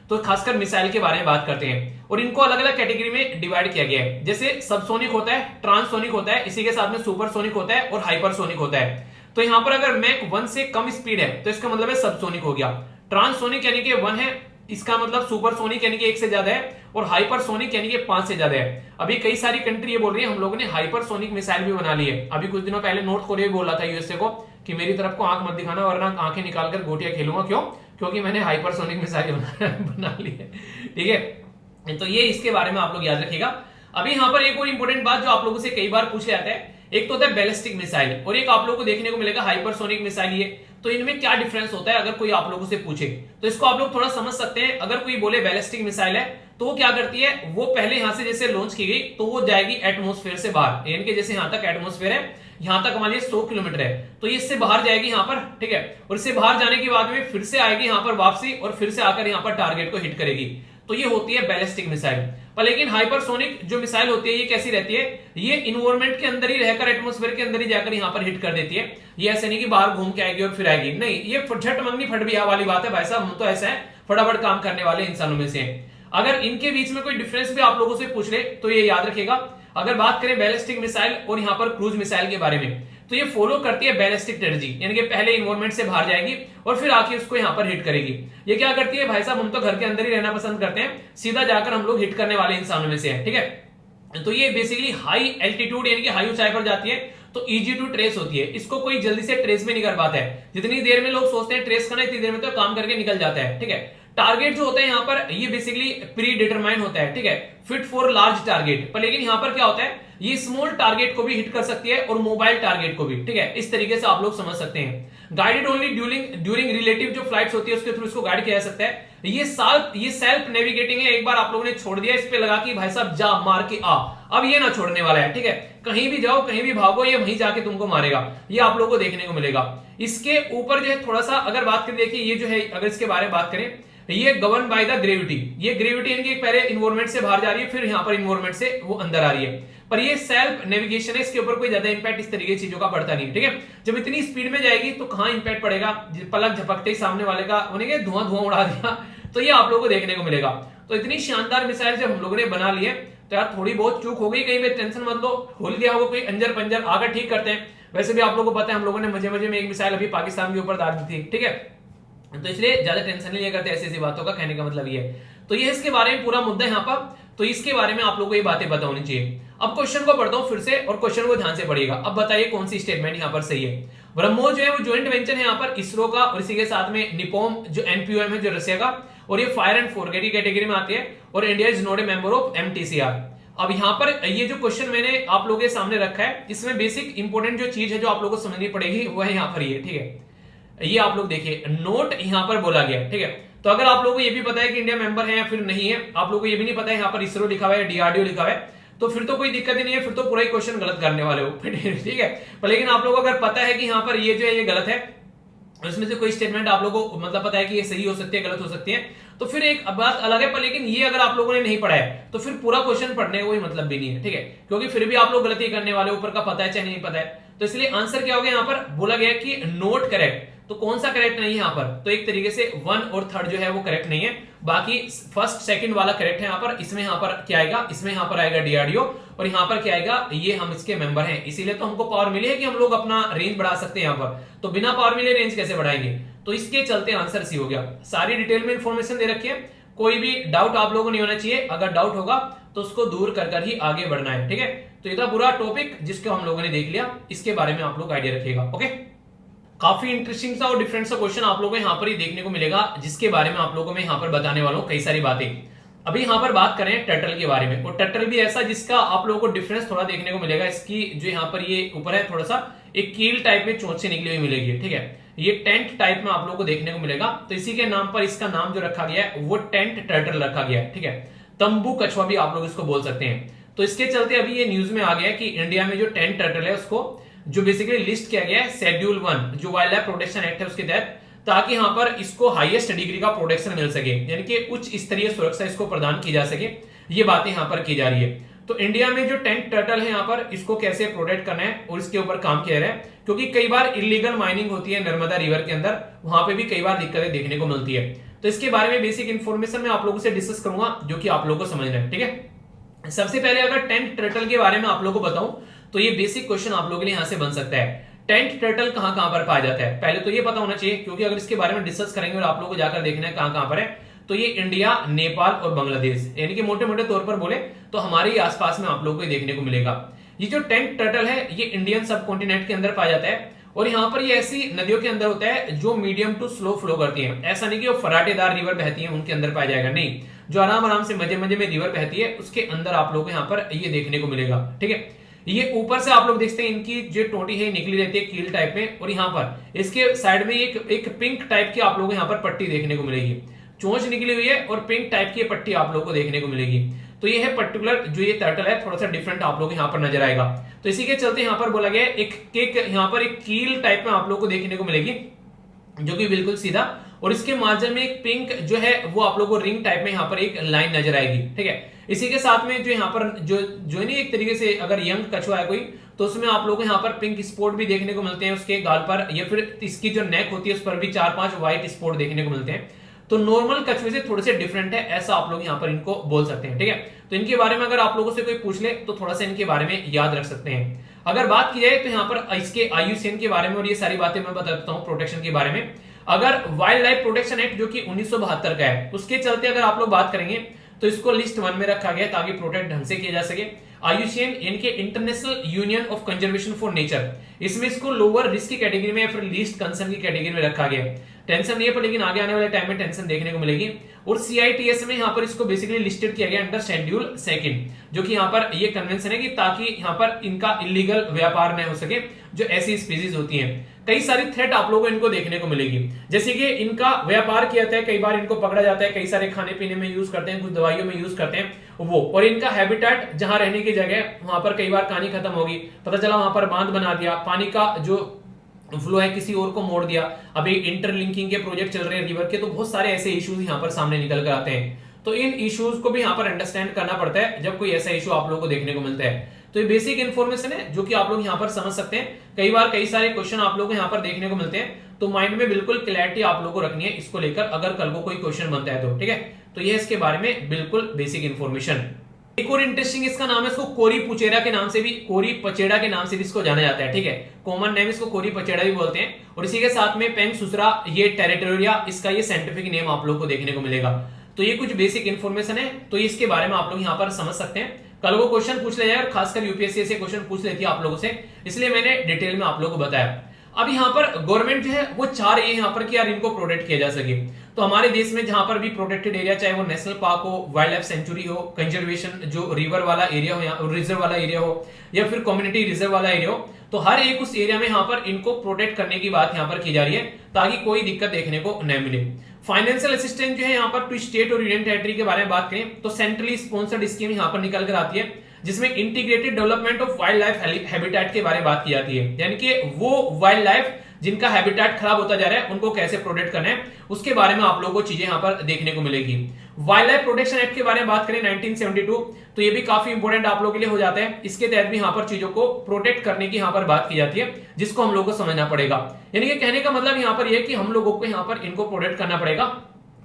तो खासकर मिसाइल के बारे में बात करते हैं और इनको अलग अलग कैटेगरी में डिवाइड किया गया है। जैसे सबसोनिक होता है, ट्रांससोनिक होता है, इसी के साथ में सुपरसोनिक होता है और हाइपरसोनिक होता है। तो यहाँ पर अगर मैक 1 से कम स्पीड है तो इसका मतलब है सबसोनिक हो गया। ट्रांससोनिक यानी कि 1 है, इसका मतलब सुपरसोनिक यानी कि 1 से ज्यादा है, और हाइपरसोनिक यानी कि 5 से ज्यादा है। अभी कई सारी कंट्री ये बोल रही है हम लोगों ने हाइपरसोनिक मिसाइल भी बना ली है। अभी कुछ दिनों पहले नॉर्थ कोरिया भी बोल रहा था यूएसए को कि मेरी तरफ को आंख मत दिखाना वरना आंखें निकालकर गोटियां खेलूंगा। क्यों? क्योंकि मैंने हाइपरसोनिक मिसाइल बना ली है, ठीक है। तो ये इसके बारे में आप लोग याद रखिएगा। अभी यहाँ पर एक और इंपॉर्टेंट बात जो आप लोगों से कई बार पूछ लिया जाता है, एक तो होता है बैलिस्टिक मिसाइल और एक आप लोगों को देखने को मिलेगा हाइपरसोनिक मिसाइल। ये तो इनमें क्या डिफरेंस होता है अगर कोई आप लोगों से पूछे तो इसको आप लोग थोड़ा समझ सकते हैं। अगर कोई बोले बैलिस्टिक मिसाइल है तो वो क्या करती है, वो पहले यहां से जैसे लॉन्च की गई तो वो जाएगी एटमॉस्फेयर से बाहर, यानी कि जैसे यहां तक एटमॉस्फेयर है, यहां तक मान लीजिए 100 किलोमीटर है तो ये इससे बाहर जाएगी यहाँ पर, ठीक है। और इससे बाहर जाने के बाद में फिर से आएगी यहाँ पर वापसी और फिर से आकर यहाँ पर टारगेट को हिट करेगी। तो ये होती है बैलिस्टिक मिसाइल। पर लेकिन हाइपरसोनिक जो मिसाइल होती है ये कैसी रहती है, ये इन्वायरमेंट के अंदर ही रहकर एटमॉस्फेयर के अंदर ही जाकर यहाँ पर हिट कर देती है। ये ऐसे नहीं कि बाहर घूम के आएगी और फिर आएगी, नहीं, ये झट मंगनी फट बिया वाली बात है भाई साहब। हम तो ऐसा है फटाफट काम करने वाले इंसानों में से। अगर इनके बीच में कोई डिफरेंस भी आप लोगों से पूछ ले तो ये याद रखिएगा। अगर बात करें बैलिस्टिक मिसाइल और यहाँ पर क्रूज मिसाइल के बारे में तो ये फॉलो करती है बैलिस्टिक स्ट्रेटजी, यानी कि पहले इन्वायरमेंट से बाहर जाएगी और फिर आके उसको यहाँ पर हिट करेगी। ये क्या करती है भाई साहब, हम तो घर के अंदर ही रहना पसंद करते हैं, सीधा जाकर हम लोग हिट करने वाले इंसानों में से है, ठीक है। तो ये बेसिकली हाई एल्टीट्यूड यानी कि हाई ऊंचाई पर जाती है तो इजी टू ट्रेस होती है। इसको कोई जल्दी से ट्रेस भी नहीं कर पाता है। जितनी देर में लोग सोचते हैं ट्रेस करना, इतनी देर में तो काम करके निकल जाता है, ठीक है। टारगेट जो होता है यहाँ पर ये बेसिकली प्री डिटरमाइन होता है, ठीक है, फिट फॉर लार्ज टारगेट। पर लेकिन यहाँ पर क्या होता है, ये स्मॉल टारगेट को भी हिट कर सकती है और मोबाइल टारगेट को भी, ठीक है। इस तरीके से आप लोग समझ सकते हैं। गाइडेड ओनली ड्यूरिंग रिलेटिव जो फ्लाइट्स होती है उसके थ्रू इसको गाइड किया जा सकता है। ये सेल्फ नेविगेटिंग है। एक बार आप लोगों ने छोड़ दिया, इस पे लगा कि भाई साहब जा मार के आ, अब ये ना छोड़ने वाला है, ठीक है। कहीं भी जाओ, कहीं भी भागो, ये वहीं जाके तुमको मारेगा। ये आप लोगों को देखने को मिलेगा। इसके ऊपर जो है थोड़ा सा अगर बात करें, देखिए ये जो है अगर इसके बारे में बात करें, ये गवर्न बाय द ग्रेविटी। ये ग्रेविटी यानी कि पहले इन्वायरमेंट से बाहर जा रही है फिर यहाँ पर इन्वायरमेंट से वो अंदर आ रही है। पर ये सेल्फ नेविगेशन है, इसके ऊपर कोई ज्यादा इंपैक्ट इस तरीके की चीजों का पड़ता नहीं, ठीक है। जब इतनी स्पीड में जाएगी तो कहां इंपैक्ट पड़ेगा, पलक झपकते ही सामने वाले का उन्हें धुआं धुआं उड़ा दिया, तो ये आप लोगों को देखने को मिलेगा। तो इतनी शानदार मिसाइल जब हम लोगों ने बना ली है, तो यार थोड़ी बहुत चूक हो गई कहीं पे, टेंशन मत लो, खोल दिया होगा कोई अंजर पंजर, आकर ठीक करते हैं। वैसे भी आप लोगों को पता है हम लोगों ने मजे मजे में एक मिसाइल अभी पाकिस्तान के ऊपर दाग दी थी, ठीक है। तो इसलिए ज्यादा टेंशन नहीं लिया करते ऐसी ऐसी बातों का, कहने का मतलब ये है। तो ये इसके बारे में पूरा मुद्दा यहाँ पर, तो इसके बारे में आप लोगों को ये बातें पता होनी चाहिए। अब क्वेश्चन को पढ़ता हूं फिर से, और क्वेश्चन को ध्यान से पढ़िएगा। अब बताइए कौन सी स्टेटमेंट यहाँ पर सही है। ब्रह्मोस जो है वो ज्वाइंट वेंचर है यहाँ पर इसरो का, और इसी के साथ में निपोम जो एनपीओएम है जो रशिया का, और ये फायर एंड फोरगेट की कैटेगरी में आती है, और India is not a member of MTCR. अब यहाँ पर ये जो क्वेश्चन मैंने आप लोगों के सामने रखा है, इसमें बेसिक इंपोर्टेंट जो चीज है जो आप लोगों को समझनी पड़ेगी वो है यहाँ पर ये, ठीक है। ये आप लोग देखिए नोट यहाँ पर बोला गया, ठीक है। तो अगर आप लोगों को ये भी पता है कि इंडिया मेंबर है या फिर नहीं है, आप लोगों को ये भी नहीं पता है यहाँ पर इसरो लिखा हुआ है या डीआरडीओ लिखा हुआ है, तो फिर तो कोई दिक्कत ही नहीं है, फिर तो पूरा ही क्वेश्चन गलत करने वाले हो, ठीक है। पर लेकिन आप लोगों को अगर पता है कि यहाँ पर ये जो है ये गलत है, इसमें से कोई स्टेटमेंट आप लोगों को मतलब पता है कि ये सही हो सकती है गलत हो सकती है, तो फिर एक बात अलग है। पर लेकिन ये अगर आप लोगों ने नहीं पढ़ा है तो फिर पूरा क्वेश्चन पढ़ने का कोई मतलब भी नहीं है, ठीक है, क्योंकि फिर भी आप लोग गलती करने वाले, ऊपर का पता है चाहे नहीं पता है। तो इसलिए आंसर क्या हो गया, यहाँ पर बोला गया कि नोट करेक्ट, तो कौन सा करेक्ट नहीं है यहाँ पर, तो एक तरीके से 1 और 3 जो है वो करेक्ट नहीं है, बाकी फर्स्ट सेकंड वाला करेक्ट है यहाँ पर। इसमें यहाँ पर क्या आएगा, इसमें यहाँ पर आएगा डीआरडीओ, और यहाँ पर क्या आएगा, ये हम इसके मेंबर हैं, इसीलिए तो हमको पावर मिली है कि हम लोग अपना रेंज बढ़ा सकते हैं यहाँ पर। तो बिना पावर मिले रेंज कैसे बढ़ाएंगे, तो इसके चलते आंसर सी हो गया। सारी डिटेल में इंफॉर्मेशन दे रखी है, कोई भी डाउट आप लोगों को नहीं होना चाहिए, अगर डाउट होगा तो उसको दूर कर ही आगे बढ़ना है, ठीक है। तो ये था पूरा टॉपिक जिसको हम लोगों ने देख लिया, इसके बारे में आप लोग आइडिया रखिएगा, ओके। काफी इंटरेस्टिंग सा और डिफरेंट सा क्वेश्चन आप लोगों को यहाँ पर ही देखने को मिलेगा, जिसके बारे में आप लोगों को मैं यहाँ पर बताने वाला हूँ कई सारी बातें। अभी यहाँ पर बात करें टर्टल के बारे में, और टर्टल भी ऐसा जिसका आप लोगों को डिफरेंस थोड़ा देखने को मिलेगा। इसकी जो यहाँ पर ये ऊपर है थोड़ा सा एक कील टाइप में चोंच से निकली हुई मिलेगी, ठीक है। ये टेंट टाइप में आप लोगों को देखने को मिलेगा, तो इसी के नाम पर इसका नाम जो रखा गया है वो टेंट टर्टल रखा गया है, ठीक है। तंबू कछुआ भी आप लोग इसको बोल सकते हैं। तो इसके चलते अभी ये न्यूज में आ गया कि इंडिया में जो टेंट टर्टल है उसको जो बेसिकली लिस्ट किया गया है शेड्यूल 1 जो वाइल्ड लाइफ प्रोटेक्शन एक्ट है उसके तहत, ताकि यहाँ पर इसको हाईएस्ट डिग्री का प्रोटेक्शन मिल सके, यानी कि उच्च स्तरीय सुरक्षा इसको प्रदान की जा सके। ये बातें यहाँ पर की जा रही है। तो इंडिया में जो टेंट टर्टल है यहाँ पर इसको कैसे प्रोटेक्ट करना है और इसके ऊपर काम किया रहा है, क्योंकि कई बार इलीगल माइनिंग होती है नर्मदा रिवर के अंदर, वहां पे भी कई बार दिक्कतें देखने को मिलती है। तो इसके बारे में बेसिक इन्फॉर्मेशन मैं आप लोगों से डिस्कस करूंगा, जो कि आप लोगों को समझना है, ठीक है। सबसे पहले अगर टेंट टर्टल के बारे में आप लोगों को बताऊं तो ये बेसिक क्वेश्चन आप लोगों के लिए यहां से बन सकता है। टेंट टर्टल कहां कहां पर पाया जाता है, पहले तो ये पता होना चाहिए, क्योंकि अगर इसके बारे में डिस्कस करेंगे और आप लोगों को जाकर देखना है कहां कहां पर है, तो ये इंडिया, नेपाल और बांग्लादेश, यानी कि मोटे मोटे तौर पर बोले तो हमारे ही आसपास में आप लोगों को देखने को मिलेगा। ये जो टेंट टर्टल है ये इंडियन सब कॉन्टिनेंट के अंदर पाया जाता है, और यहाँ पर ये ऐसी नदियों के अंदर होता है जो मीडियम टू स्लो फ्लो करती हैं। ऐसा नहीं कि वो फराटेदार रिवर बहती है उनके अंदर पाया जाएगा, नहीं, जो आराम आराम से मजे मजे में रिवर बहती है उसके अंदर आप लोगों को यहाँ पर ये देखने को मिलेगा, ठीक है। ये ऊपर से आप लोग देखते हैं इनकी जो टोटी है निकली रहती है कील टाइप में, और यहाँ पर इसके साइड में एक पिंक टाइप की आप लोगों को यहाँ पर पट्टी देखने को मिलेगी, चोंच निकली हुई है और पिंक टाइप की पट्टी आप लोगों को देखने को मिलेगी। तो ये है पर्टिकुलर जो ये टर्टल है, थोड़ा सा डिफरेंट आप लोग यहाँ पर नजर आएगा। तो इसी के चलते यहाँ पर बोला गया एक यहाँ पर एक कील टाइप में आप लोग को देखने को मिलेगी, जो कि बिल्कुल सीधा, और इसके मार्जिन में एक पिंक जो है वो आप लोगों को रिंग टाइप में यहाँ पर एक लाइन नजर आएगी, ठीक है। इसी के साथ में जो यहाँ पर जो नहीं एक तरीके से अगर यंग कछुआ है कोई, तो उसमें आप लोगों को यहाँ पर पिंक स्पॉट भी देखने को मिलते हैं उसके गाल पर, या फिर इसकी जो नेक होती है उस पर भी 4-5 व्हाइट स्पॉट देखने को मिलते हैं। तो नॉर्मल कछुए से थोड़े से डिफरेंट है, ऐसा आप लोग यहाँ पर इनको बोल सकते हैं, ठीक है। तो इनके बारे में अगर आप लोगों से कोई पूछ ले तो थोड़ा सा इनके बारे में याद रख सकते हैं। अगर बात की जाए तो यहाँ पर इसके IUCN के बारे में और ये सारी बातें मैं बता देता हूँ प्रोटेक्शन के बारे में। अगर वाइल्ड लाइफ प्रोटेक्शन एक्ट जो कि 1972 का है, उसके चलते अगर आप लोग बात करेंगे तो इसको लिस्ट 1 में रखा गया ताकि प्रोटेक्ट ढंग से किया जा सके। IUCN यानी कि international union of conservation for nature, इसमें इसको लोअर रिस्क की कैटेगरी में या फिर लीस्ट कंसर्न की कैटेगरी में रखा गया। टेंशन नहीं है, पर लेकिन आगे आने वाले टाइम में टेंशन देखने को मिलेगी। और CITES में यहाँ पर इसको बेसिकली लिस्टेड किया गया अंडर शेड्यूल 2, जो कि यहाँ पर ये कन्वेंशन है कि ताकि यहाँ पर इनका इलीगल व्यापार न हो सके जो ऐसी स्पीसीज होती हैं। कई सारी थ्रेट आप लोगों को इनको देखने को मिलेगी, जैसे कि इनका व्यापार किया जाता है, कई बार इनको पकड़ा जाता है, कई सारे खाने पीने में यूज करते हैं, कुछ दवाइयों में यूज करते हैं वो, और इनका हैबिटेट जहां रहने की जगह वहां पर कई बार कहानी खत्म होगी, पता चला वहां पर बांध बना दिया, पानी का जो फ्लो है किसी और को मोड़ दिया। अभी इंटरलिंकिंग के प्रोजेक्ट चल रहे हैं रिवर के, तो बहुत सारे ऐसे इश्यूज यहाँ पर सामने निकल कर आते हैं। तो इन इश्यूज को भी यहाँ पर अंडरस्टैंड करना पड़ता है जब कोई ऐसा इशू आप लोगों को देखने को मिलता है। तो ये बेसिक इन्फॉर्मेशन है जो कि आप लोग यहाँ पर समझ सकते हैं। कई बार कई सारे क्वेश्चन आप लोगों को यहाँ पर देखने को मिलते हैं, तो माइंड में बिल्कुल क्लैरिटी आप लोगों को रखनी है इसको लेकर, अगर कल को कोई क्वेश्चन बनता है तो ठीक है। तो ये इसके बारे में बिल्कुल बेसिक इन्फॉर्मेशन। एक और इंटरेस्टिंग इसका नाम है, इसको कोरी पुचेरा के नाम से भी, कोरी पचेड़ा के नाम से भी इसको जाना जाता है, ठीक है। कॉमन नेम इसको कोरी पचेड़ा भी बोलते हैं। और इसी के साथ में पेंग सुसरा, ये टेरिटोरिया, इसका ये साइंटिफिक नेम आप लोग को देखने को मिलेगा। तो ये कुछ बेसिक इन्फॉर्मेशन है, तो इसके बारे में आप लोग यहाँ पर समझ सकते हैं। कल वो क्वेश्चन पूछ लिया और खासकर यूपीएससी से क्वेश्चन पूछ लेती है आप लोगों से, इसलिए मैंने डिटेल में आप लोगों को बताया। अब यहाँ पर गवर्नमेंट जो है वो चाह रही है यहाँ पर कि यार इनको प्रोटेक्ट किया जा सके। तो हमारे देश में जहां पर भी प्रोटेक्टेड एरिया, चाहे वो नेशनल पार्क हो, वाइल्ड लाइफ सेंचुरी हो, कंजर्वेशन जो रिवर वाला एरिया हो या रिजर्व वाला एरिया हो, या फिर कम्युनिटी रिजर्व वाला एरिया हो, तो हर एक उस एरिया में यहाँ पर इनको प्रोटेक्ट करने की बात यहाँ पर की जा रही है ताकि कोई दिक्कत देखने को न मिले। फाइनेंशियल असिस्टेंस जो है यहाँ पर टू स्टेट और यूनियन टेरिटरी के बारे में बात करें तो सेंट्रली स्पॉन्सर्ड स्कीम यहाँ पर निकल कर आती है, जिसमें integrated development of wild life habitat के बारे में बात की जाती है। यानी कि वो वाइल्ड लाइफ जिनका हैबिटेट खराब होता जा रहा है उनको कैसे प्रोटेक्ट करना है, उसके बारे में आप लोगों को चीजें यहाँ पर देखने को मिलेगी। वाइल्ड लाइफ प्रोटेक्शन एक्ट के बारे में बात करें 1972, तो ये भी काफी इंपोर्टेंट आप लोगों के लिए हो जाता है। इसके तहत भी यहाँ पर चीजों को प्रोटेक्ट करने की यहाँ पर बात की जाती है, जिसको हम लोगों को समझना पड़ेगा। यानी कि कहने का मतलब यहाँ पर यह कि हम लोगों को यहाँ पर इनको प्रोटेक्ट करना पड़ेगा।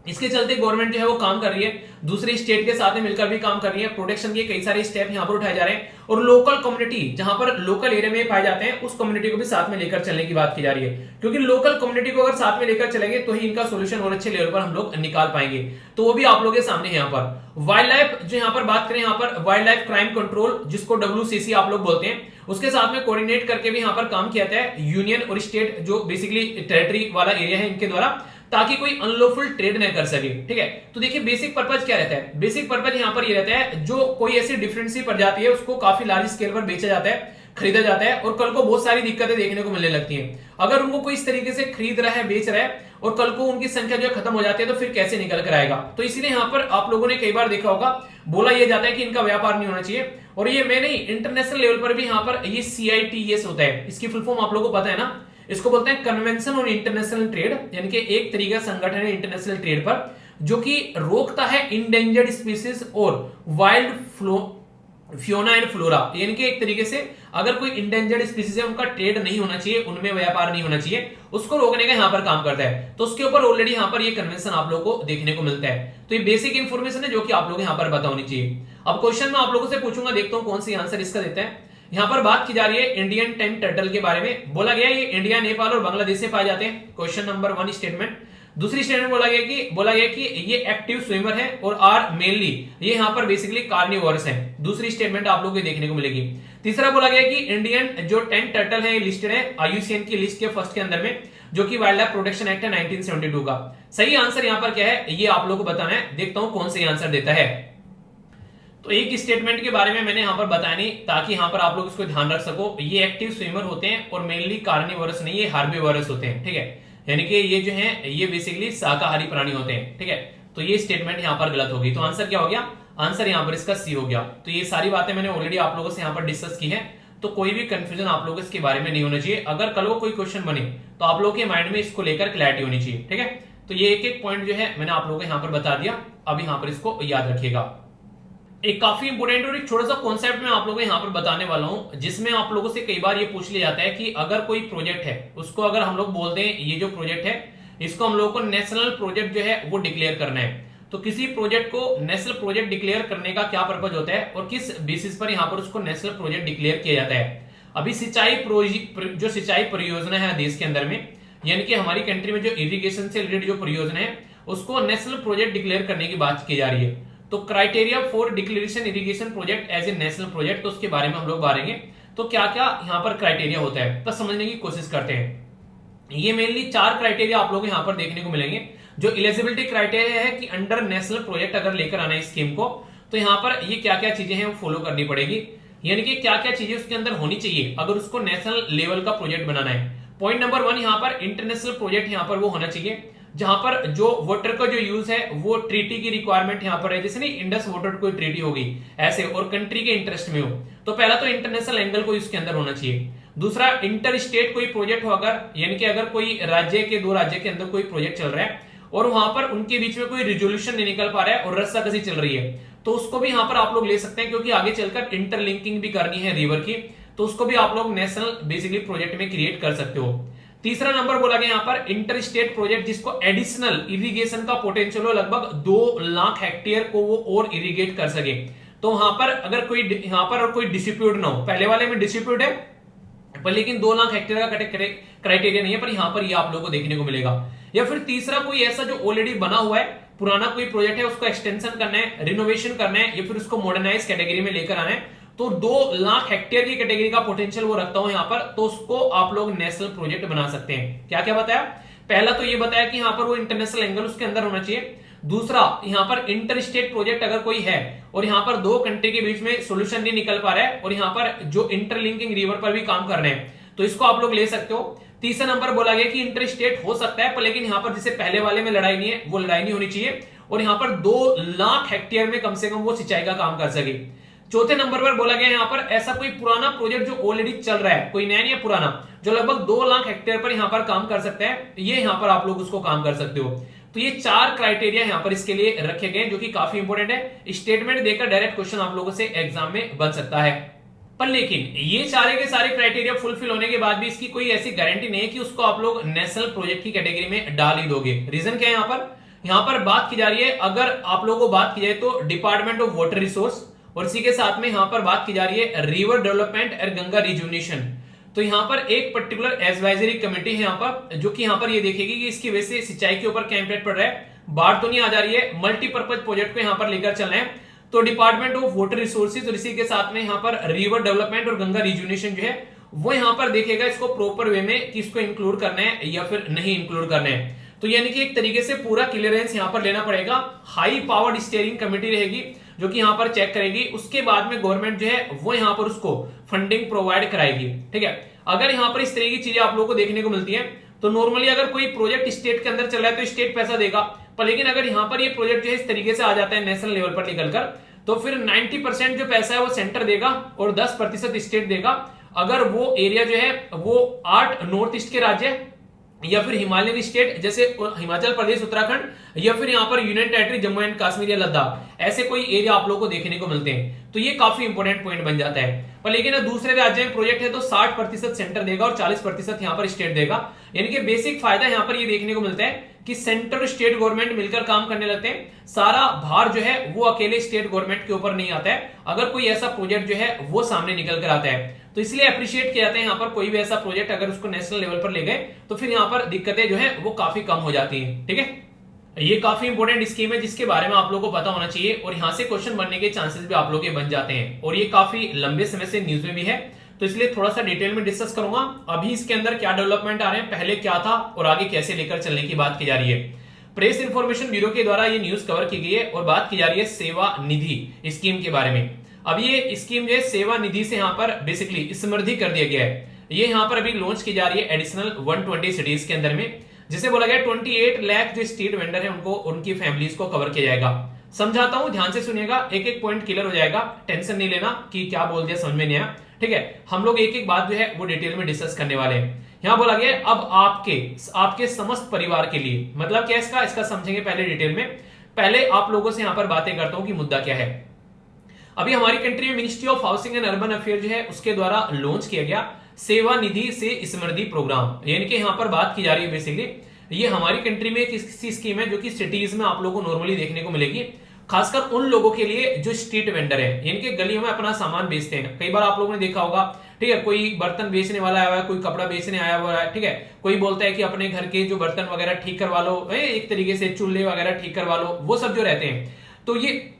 इसके चलते गवर्नमेंट जो है वो काम कर रही है, दूसरे स्टेट के साथ में मिलकर भी काम कर रही है। प्रोटेक्शन के कई सारे स्टेप यहाँ पर उठाए जा रहे हैं, और लोकल कम्युनिटी जहां पर लोकल एरिया में पाए जाते हैं उस कम्युनिटी को भी साथ में लेकर चलने की बात की जा रही है, क्योंकि लोकल कम्युनिटी को अगर साथ में लेकर चलेंगे तो ही इनका सोल्यूशन और अच्छे लेवल पर हम लोग निकाल पाएंगे। तो वो भी आप लोगों के सामने यहाँ पर वाइल्ड लाइफ जो यहाँ पर बात करें, यहाँ पर वाइल्ड लाइफ क्राइम कंट्रोल जिसको WCC आप लोग बोलते हैं, उसके साथ में कोऑर्डिनेट करके भी यहाँ पर काम किया जाता है यूनियन और स्टेट जो बेसिकली टेरिटरी वाला एरिया है इनके द्वारा, ताकि कोई अनलॉफुल ट्रेड न कर सके, ठीक है। तो देखिए बेसिक पर्पज क्या रहता है, बेसिक पर्पज यहाँ पर ये रहता है जो कोई ऐसी डिफरेंट सी प्रजाति है उसको काफी लार्ज स्केल पर बेचा जाता है, खरीदा जाता है, और कल को बहुत सारी दिक्कतें देखने को मिलने लगती हैं। अगर उनको कोई इस तरीके से खरीद रहा है, बेच रहा है, और कल को उनकी संख्या जो है खत्म हो जाती है, तो फिर कैसे निकल कर आएगा। तो इसीलिए यहाँ पर आप लोगों ने कई बार देखा होगा, बोला यह जाता है कि इनका व्यापार नहीं होना चाहिए। और ये मैं नहीं, इंटरनेशनल लेवल पर भी यहाँ पर ये CITES होता है, इसकी फुल फॉर्म आप लोगों को पता है ना, इसको बोलते हैं कन्वेंशन ऑन इंटरनेशनल ट्रेड, यानी कि एक तरीका संगठन है इंटरनेशनल ट्रेड पर जो कि रोकता है इंडेंजर्ड स्पीसीज और वाइल्ड फ्योना एंड फ्लोरा। यानी कि एक तरीके से अगर कोई इंडेंजर्ड स्पीसीज है उनका ट्रेड नहीं होना चाहिए, उनमें व्यापार नहीं होना चाहिए, उसको रोकने का यहाँ पर काम करता है। तो उसके ऊपर ऑलरेडी यहाँ पर ये कन्वेंशन आप लोगों को देखने को मिलता है। तो ये बेसिक इंफॉर्मेशन है जो कि आप लोग यहाँ पर पता होनी चाहिए। अब क्वेश्चन में आप लोगों से पूछूंगा, देखता हूं कौन सी आंसर इसका देता है। यहाँ पर बात की जा रही है इंडियन टेन टर्टल के बारे में। बोला गया ये इंडिया, नेपाल और बांग्लादेश से पाए जाते हैं, क्वेश्चन नंबर 1 स्टेटमेंट। दूसरी स्टेटमेंट बोला गया कि ये एक्टिव स्विमर है और आर मेनली ये यहाँ पर बेसिकली कार्निवोरस है। दूसरी स्टेटमेंट आप लोगों को देखने को मिलेगी। तीसरा बोला गया कि इंडियन जो 10 टर्टल है लिस्टेड है IUCN की लिस्ट के फर्स्ट के अंदर में, जो कि वाइल्ड लाइफ प्रोटेक्शन एक्ट है 1972 का। सही आंसर यहाँ पर क्या है ये आप लोगों को बताना है, देखता हूं कौन सही आंसर देता है। तो एक स्टेटमेंट के बारे में मैंने यहाँ पर बताया नहीं, ताकि यहाँ पर आप लोग इसको ध्यान रख सको। ये एक्टिव स्विमर होते हैं और मेनली कार्निवोरस नहीं, ये हार्बिवोरस होते हैं, ठीक है। यानी कि ये जो है ये बेसिकली शाकाहारी प्राणी होते हैं, ठीक है। तो ये स्टेटमेंट यहाँ पर गलत होगी। तो आंसर क्या हो गया, आंसर यहाँ पर इसका C हो गया। तो ये सारी बातें मैंने ऑलरेडी आप लोगों से यहाँ पर डिस्कस की है, तो कोई भी कंफ्यूजन आप लोगों को इसके बारे में नहीं होना चाहिए। अगर कल को कोई क्वेश्चन बने तो आप लोगों के माइंड में इसको लेकर क्लैरिटी होनी चाहिए, ठीक है। तो ये एक एक पॉइंट जो है मैंने आप लोगों को यहाँ पर बता दिया, अब यहाँ पर इसको याद रखिएगा। एक काफी इंपोर्टेंट और एक छोटा सा कॉन्सेप्ट मैं आप लोगों को यहाँ पर बताने वाला हूं, जिसमें आप लोगों से कई बार ये पूछ लिया जाता है कि अगर कोई प्रोजेक्ट है उसको अगर हम लोग बोलते हैं ये जो प्रोजेक्ट है इसको हम लोगों को नेशनल प्रोजेक्ट जो है वो डिक्लेयर करना है, तो किसी प्रोजेक्ट को नेशनल प्रोजेक्ट डिक्लेयर करने का क्या पर्पज होता है और किस बेसिस पर यहाँ पर उसको नेशनल प्रोजेक्ट डिक्लेयर किया जाता है। अभी सिंचाई परियोजना है देश के अंदर में, यानी कि हमारी कंट्री में जो इरिगेशन से रिलेटेड जो परियोजना है उसको नेशनल प्रोजेक्ट डिक्लेयर करने की बात की जा रही है। तो criteria for declaration irrigation project as a national project, तो उसके बारे में हम लोग बातेंगे। तो क्या क्या यहाँ पर क्राइटेरिया होता है बस समझने की कोशिश करते हैं। ये मेनली 4 क्राइटेरिया आप लोगों को यहाँ पर देखने को मिलेंगे। जो एलिजिबिलिटी क्राइटेरिया है कि अंडर नेशनल प्रोजेक्ट अगर लेकर आना है स्कीम को, तो यहाँ पर ये क्या क्या चीजें हैं वो फॉलो करनी पड़ेगी, यानी कि क्या क्या चीजें उसके अंदर होनी चाहिए अगर उसको नेशनल लेवल का प्रोजेक्ट बनाना है। पॉइंट नंबर 1 यहाँ पर इंटरनेशनल प्रोजेक्ट यहाँ पर वो होना चाहिए जहां पर जो वाटर का जो यूज है वो ट्रीटी की रिक्वायरमेंट यहाँ पर है, जैसे नहीं इंडस वाटर कोई ट्रीटी होगी ऐसे, और कंट्री के इंटरेस्ट में हो। तो पहला तो इंटरनेशनल एंगल को इसके अंदर होना चाहिए। दूसरा इंटर स्टेट कोई प्रोजेक्ट हो अगर, यानी कि अगर कोई राज्य के 2 राज्य के अंदर कोई प्रोजेक्ट चल रहा है और वहां पर उनके बीच में कोई रिजोल्यूशन नहीं निकल पा रहा है और रस्साकसी चल रही है, तो उसको भी यहां पर आप लोग ले सकते हैं, क्योंकि आगे चलकर इंटरलिंकिंग भी करनी है रिवर की, तो उसको भी आप लोग नेशनल बेसिकली प्रोजेक्ट में क्रिएट कर सकते हो। तीसरा नंबर बोला गया यहाँ पर इंटर स्टेट प्रोजेक्ट, जिसको एडिशनल इरिगेशन का पोटेंशियल हो लगभग 2 लाख हेक्टेयर को वो और इरिगेट कर सके। तो वहां पर अगर कोई यहां पर कोई डिस्प्यूट ना हो, पहले वाले में डिस्प्यूट है पर लेकिन 2 लाख हेक्टेयर का क्राइटेरिया नहीं है, पर यहां पर ये आप लोगों को देखने को मिलेगा। या फिर तीसरा कोई ऐसा जो ऑलरेडी बना हुआ है, पुराना कोई प्रोजेक्ट है, उसको एक्सटेंशन करना है, रिनोवेशन करना है, या फिर उसको मॉडर्नाइज कैटेगरी में लेकर आना है, तो 2 लाख हेक्टेयर की कैटेगरी का पोटेंशियल वो रखता हूं यहां पर, तो उसको आप लोग नेशनल प्रोजेक्ट बना सकते हैं। क्या क्या बताया? पहला तो ये बताया कि यहां पर वो इंटरनेशनल एंगल उसके अंदर होना चाहिए। दूसरा, यहां पर इंटर स्टेट प्रोजेक्ट अगर कोई है और यहां पर 2 कंट्री के बीच में सोल्यूशन नहीं निकल पा रहा है और यहां पर जो इंटरलिंकिंग रिवर पर भी काम कर रहे हैं, तो इसको आप लोग ले सकते हो। तीसरा नंबर बोला गया कि इंटर स्टेट हो सकता है, पर लेकिन यहां पर जैसे पहले वाले में लड़ाई नहीं है, वो लड़ाई नहीं होनी चाहिए, और यहां पर 2 लाख हेक्टेयर में कम से कम वो सिंचाई का काम कर सके। चौथे नंबर पर बोला गया यहां पर ऐसा कोई पुराना प्रोजेक्ट जो ऑलरेडी चल रहा है, कोई नया नहीं है, पुराना, जो लगभग 2 लाख हेक्टेयर पर यहां पर काम कर सकता है, ये यहां पर आप लोग उसको काम कर सकते हो। तो ये 4 क्राइटेरिया यहां पर इसके लिए रखे गए, जो कि काफी इंपॉर्टेंट है। स्टेटमेंट देकर डायरेक्ट क्वेश्चन आप लोगों से एग्जाम में बन सकता है। पर लेकिन ये सारे के सारे क्राइटेरिया फुलफिल होने के बाद भी इसकी कोई ऐसी गारंटी नहीं है कि उसको आप लोग नेशनल प्रोजेक्ट की कैटेगरी में डाल ही दोगे। रीजन क्या है? यहां पर बात की जा रही है, अगर आप लोगों को बात की जाए तो डिपार्टमेंट ऑफ वाटर रिसोर्स, और इसी के साथ में यहां पर बात की जा रही है रिवर डेवलपमेंट और गंगा रिजुवनेशन। तो यहां पर एक पर्टिकुलर एडवाइजरी कमेटी है यहां पर, जो कि यहां पर ये देखेगी कि इसकी वजह से सिंचाई के ऊपर क्या इंपैक्ट पड़ रहा है, बाढ़ तो नहीं आ जा रही है, मल्टीपर्पज प्रोजेक्ट को यहां पर लेकर चल रहे हैं। तो डिपार्टमेंट ऑफ वाटर रिसोर्सेज और इसी के साथ में यहां पर रिवर डेवलपमेंट और गंगा रिजुवनेशन जो है वो यहां पर देखेगा इसको प्रॉपर वे में कि इसको इंक्लूड करना है या फिर नहीं इंक्लूड करना है। तो यानी कि एक तरीके से पूरा क्लियरेंस यहां पर लेना पड़ेगा। हाई पावर्ड स्टीयरिंग कमेटी रहेगी जो कि यहां पर चेक करेगी, उसके बाद में गवर्नमेंट जो है वो यहां पर उसको फंडिंग प्रोवाइड कराएगी। ठीक है, अगर यहां पर इस तरह की चीजें आप लोगों को देखने को मिलती है तो नॉर्मली अगर कोई प्रोजेक्ट स्टेट के अंदर चल रहा है तो स्टेट पैसा देगा, पर लेकिन अगर यहां पर ये प्रोजेक्ट जो है इस तरीके से आ जाता है नेशनल लेवल पर निकलकर, तो फिर 90% जो पैसा है वो सेंटर देगा और 10% स्टेट देगा। अगर वो एरिया जो है वो 8 नॉर्थ ईस्ट के राज्य या फिर हिमालयन स्टेट जैसे हिमाचल प्रदेश, उत्तराखंड, या फिर यहाँ पर union territory Jammu and Kashmir या लद्दाख, ऐसे कोई एरिया आप लोगों को देखने को मिलते हैं, तो ये काफी इंपॉर्टेंट पॉइंट बन जाता है। पर लेकिन दूसरे राज्य में प्रोजेक्ट है तो 60% सेंटर देगा और 40% यहाँ पर स्टेट देगा। यानी कि बेसिक फायदा यहाँ पर ये देखने को मिलता है कि सेंटर और स्टेट गवर्नमेंट मिलकर काम करने लगते हैं। सारा भार जो है वो अकेले स्टेट गवर्नमेंट के ऊपर नहीं आता है अगर कोई ऐसा प्रोजेक्ट जो है वो सामने निकल कर आता है। तो इसलिए अप्रिशिएट किया जाता है यहाँ पर कोई भी ऐसा प्रोजेक्ट अगर उसको नेशनल लेवल पर ले गए तो फिर यहाँ पर दिक्कतें जो है वो काफी कम हो जाती हैं। ठीक है, ये काफी इंपॉर्टेंट स्कीम है जिसके बारे में आप लोगों को पता होना चाहिए और यहाँ से क्वेश्चन बनने के चांसेस भी आप लोगों के बन जाते हैं और ये काफी लंबे समय से न्यूज में भी है, तो इसलिए थोड़ा सा डिटेल में डिस्कस करूंगा अभी इसके अंदर क्या डेवलपमेंट आ रहे हैं, पहले क्या था और आगे कैसे लेकर चलने की बात की जा रही है। प्रेस इंफॉर्मेशन ब्यूरो के द्वारा ये न्यूज कवर की गई है और बात की जा रही है सेवा निधि स्कीम के बारे में। अब ये स्कीम जो है सेवा निधि से यहाँ पर बेसिकली समृद्धि कर दिया गया है। ये यहाँ पर अभी लॉन्च की जा रही है एडिशनल 120 सिटीज के अंदर में, जिसे बोला गया 28 लाख जो स्ट्रीट वेंडर है उनको उनकी फैमिलीज को कवर किया जाएगा। समझाता हूं, ध्यान से सुनिएगा, एक एक पॉइंट क्लियर हो जाएगा, टेंशन नहीं लेना कि क्या बोल दिया समझ में नहीं आया। ठीक है, हम लोग एक एक बात जो है वो डिटेल में डिस्कस करने वाले हैं। यहां बोला गया अब आपके समस्त परिवार के लिए, मतलब क्या इसका समझेंगे पहले डिटेल में। पहले आप लोगों से यहां पर बातें करता हूं कि मुद्दा क्या है। अभी हमारी कंट्री में ministry of housing and urban affair जो है उसके द्वारा लॉन्च किया गया सेवा निधि से समृद्धि प्रोग्राम, यानी कि यहां पर बात की जा रही है बेसिकली ये हमारी कंट्री में एक स्कीम है जो कि सिटीज में आप लोगों को नॉर्मली देखने को मिलेगी, खासकर उन लोगों के लिए जो स्ट्रीट वेंडर है, यानी कि गलियों में अपना सामान बेचते हैं। कई बार आप लोगों ने देखा होगा, ठीक है, कोई बर्तन बेचने वाला आया हुआ है, कोई कपड़ा बेचने आया हुआ है, ठीक है, कोई बोलता है कि अपने घर के जो बर्तन वगैरह ठीक करवा लो, एक तरीके से चूल्हे वगैरह ठीक करवा लो, वो सब जो रहते हैं, तो ये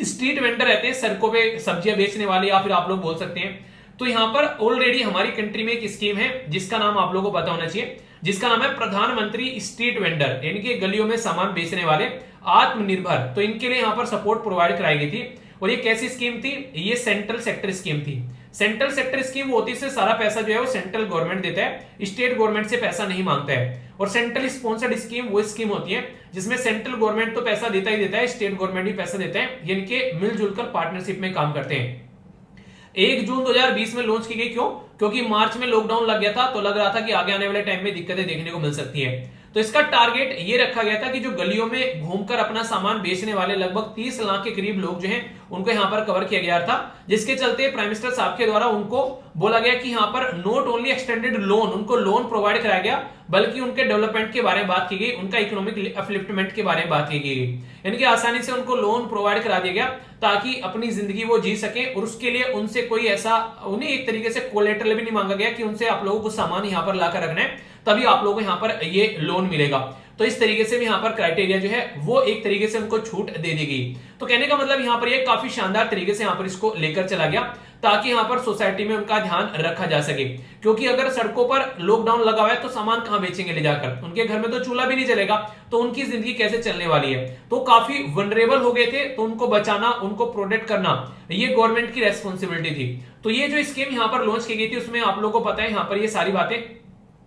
स्ट्रीट वेंडर रहते हैं, सड़कों पे सब्जियां बेचने वाले या फिर आप लोग बोल सकते हैं। तो यहां पर ऑलरेडी हमारी कंट्री में एक स्कीम है जिसका नाम आप लोगों को पता होना चाहिए, जिसका नाम है प्रधानमंत्री स्ट्रीट वेंडर, यानी कि गलियों में सामान बेचने वाले आत्मनिर्भर। तो इनके लिए यहां पर सपोर्ट प्रोवाइड कराई गई थी और ये कैसी स्कीम थी, ये सेंट्रल सेक्टर स्कीम थी। सेंट्रल सेक्टर स्कीम वो होती है सारा पैसा जो है वो सेंट्रल गवर्नमेंट देता है, स्टेट गवर्नमेंट से पैसा नहीं मांगता है। और सेंट्रल स्पॉन्सर्ड स्कीम वो स्कीम होती है जिसमें सेंट्रल गवर्नमेंट तो पैसा देता ही देता है, स्टेट गवर्नमेंट भी पैसा देता है, यानी कि मिलजुल कर पार्टनरशिप में काम करते हैं। 1 जून 2020 में लॉन्च की गई, क्यों? क्योंकि मार्च में लॉकडाउन लग गया था, तो लग रहा था कि आगे आने वाले टाइम में दिक्कतें देखने को मिल सकती है। तो इसका टारगेट ये रखा गया था कि जो गलियों में घूमकर अपना सामान बेचने वाले लगभग 30 लाख के करीब लोग जो हैं उनको यहां पर कवर किया गया था, जिसके चलते प्राइम मिनिस्टर साहब के द्वारा उनको बोला गया कि यहां पर नॉट ओनली एक्सटेंडेड लोन, उनको लोन प्रोवाइड कराया गया, बल्कि उनके डेवलपमेंट के बारे में बात की गई, उनका इकोनॉमिक अपलिफ्टमेंट के बारे में बात की गई, यानी कि आसानी से उनको लोन प्रोवाइड करा दिया गया ताकि अपनी जिंदगी वो जी सके, और उसके लिए उनसे कोई ऐसा उन्हें एक तरीके से कोलेटरल भी नहीं मांगा गया कि उनसे आप लोगों को सामान यहां पर लाकर रखना है तभी आप लोगों को यहां पर ये लोन मिलेगा। तो इस तरीके से भी यहां पर क्राइटेरिया जो है वो एक तरीके से उनको छूट दे दी गई। तो कहने का मतलब यहां पर ये काफी शानदार तरीके से यहां पर इसको लेकर चला गया ताकि यहां पर सोसाइटी में उनका ध्यान रखा जा सके, क्योंकि अगर सड़कों पर लॉकडाउन लगा हुआ है तो सामान कहां बेचेंगे ले जाकर, उनके घर में तो चूल्हा भी नहीं जलेगा, तो उनकी जिंदगी कैसे चलने वाली है। तो काफी वनरेबल हो गए थे, तो उनको बचाना, उनको प्रोटेक्ट करना ये गवर्नमेंट की रेस्पॉन्सिबिलिटी थी। तो ये जो स्कीम यहां पर लॉन्च की गई थी उसमें आप लोगों को पता है यहां पर ये सारी बातें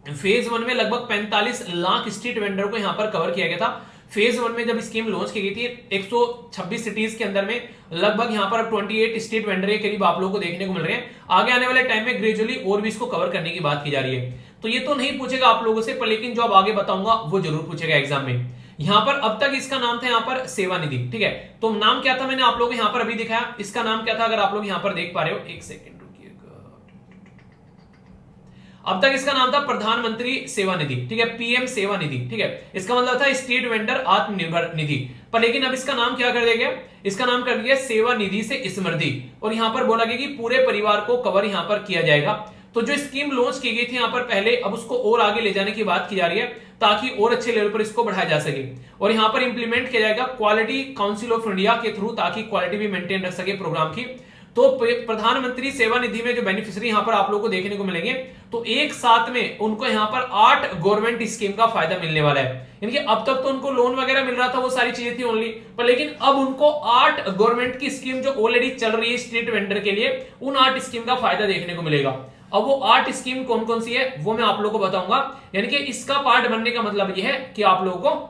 फेज 1 में लगभग 45 लाख स्ट्रीट वेंडर को यहां पर कवर किया गया था। फेज 1 में जब स्कीम लॉन्च की गई थी 126 सिटीज के अंदर में लगभग यहां पर 28 स्ट्रीट वेंडर के करीब आप लोगों को देखने को मिल रहे हैं। आगे आने वाले टाइम में ग्रेजुअली और भी इसको कवर करने की बात की जा रही है। तो ये तो नहीं पूछेगा आप लोगों से, पर लेकिन जो अब आगे बताऊंगा वो जरूर पूछेगा एग्जाम में। यहां पर अब तक इसका नाम था यहां पर सेवा निधि, ठीक है। तो नाम क्या था मैंने आप लोगों को यहां पर अभी दिखाया, इसका नाम क्या था अगर आप लोग यहां पर देख पा रहे हो, एक सेकंड अब तक इसका नाम था प्रधानमंत्री सेवा निधि, ठीक है, पीएम सेवा निधि, ठीक है। इसका मतलब था स्ट्रीट वेंडर आत्मनिर्भर निधि, पर लेकिन अब इसका नाम क्या कर दिया गया, इसका नाम कर दिया सेवा निधि से समृद्धि, और यहां पर बोला गया कि पूरे परिवार को कवर यहां पर किया जाएगा। तो जो स्कीम लॉन्च की गई थी यहां पर पहले, अब उसको और आगे ले जाने की बात की जा रही है ताकि और अच्छे लेवल पर इसको बढ़ाया जा सके, और यहां पर इंप्लीमेंट किया जाएगा क्वालिटी काउंसिल ऑफ इंडिया के थ्रू ताकि क्वालिटी भी मेंटेन रख सके प्रोग्राम की। तो प्रधानमंत्री सेवा निधि में जो बेनिफिशियरी यहां पर आप लोगों को देखने को मिलेंगे, तो एक साथ में उनको यहां पर 8 गवर्नमेंट स्कीम का फायदा मिलने वाला है। यानी कि अब तक तो उनको लोन वगैरह मिल रहा था, वो सारी चीजें थी ओनली, पर लेकिन अब उनको 8 गवर्नमेंट की स्कीम जो ऑलरेडी चल रही है स्ट्रीट वेंडर के लिए, उन 8 स्कीम का फायदा देखने को मिलेगा। अब वो 8 स्कीम कौन कौन सी है वो मैं आप लोगों को बताऊंगा। यानी कि इसका पार्ट बनने का मतलब यह है कि आप लोगों को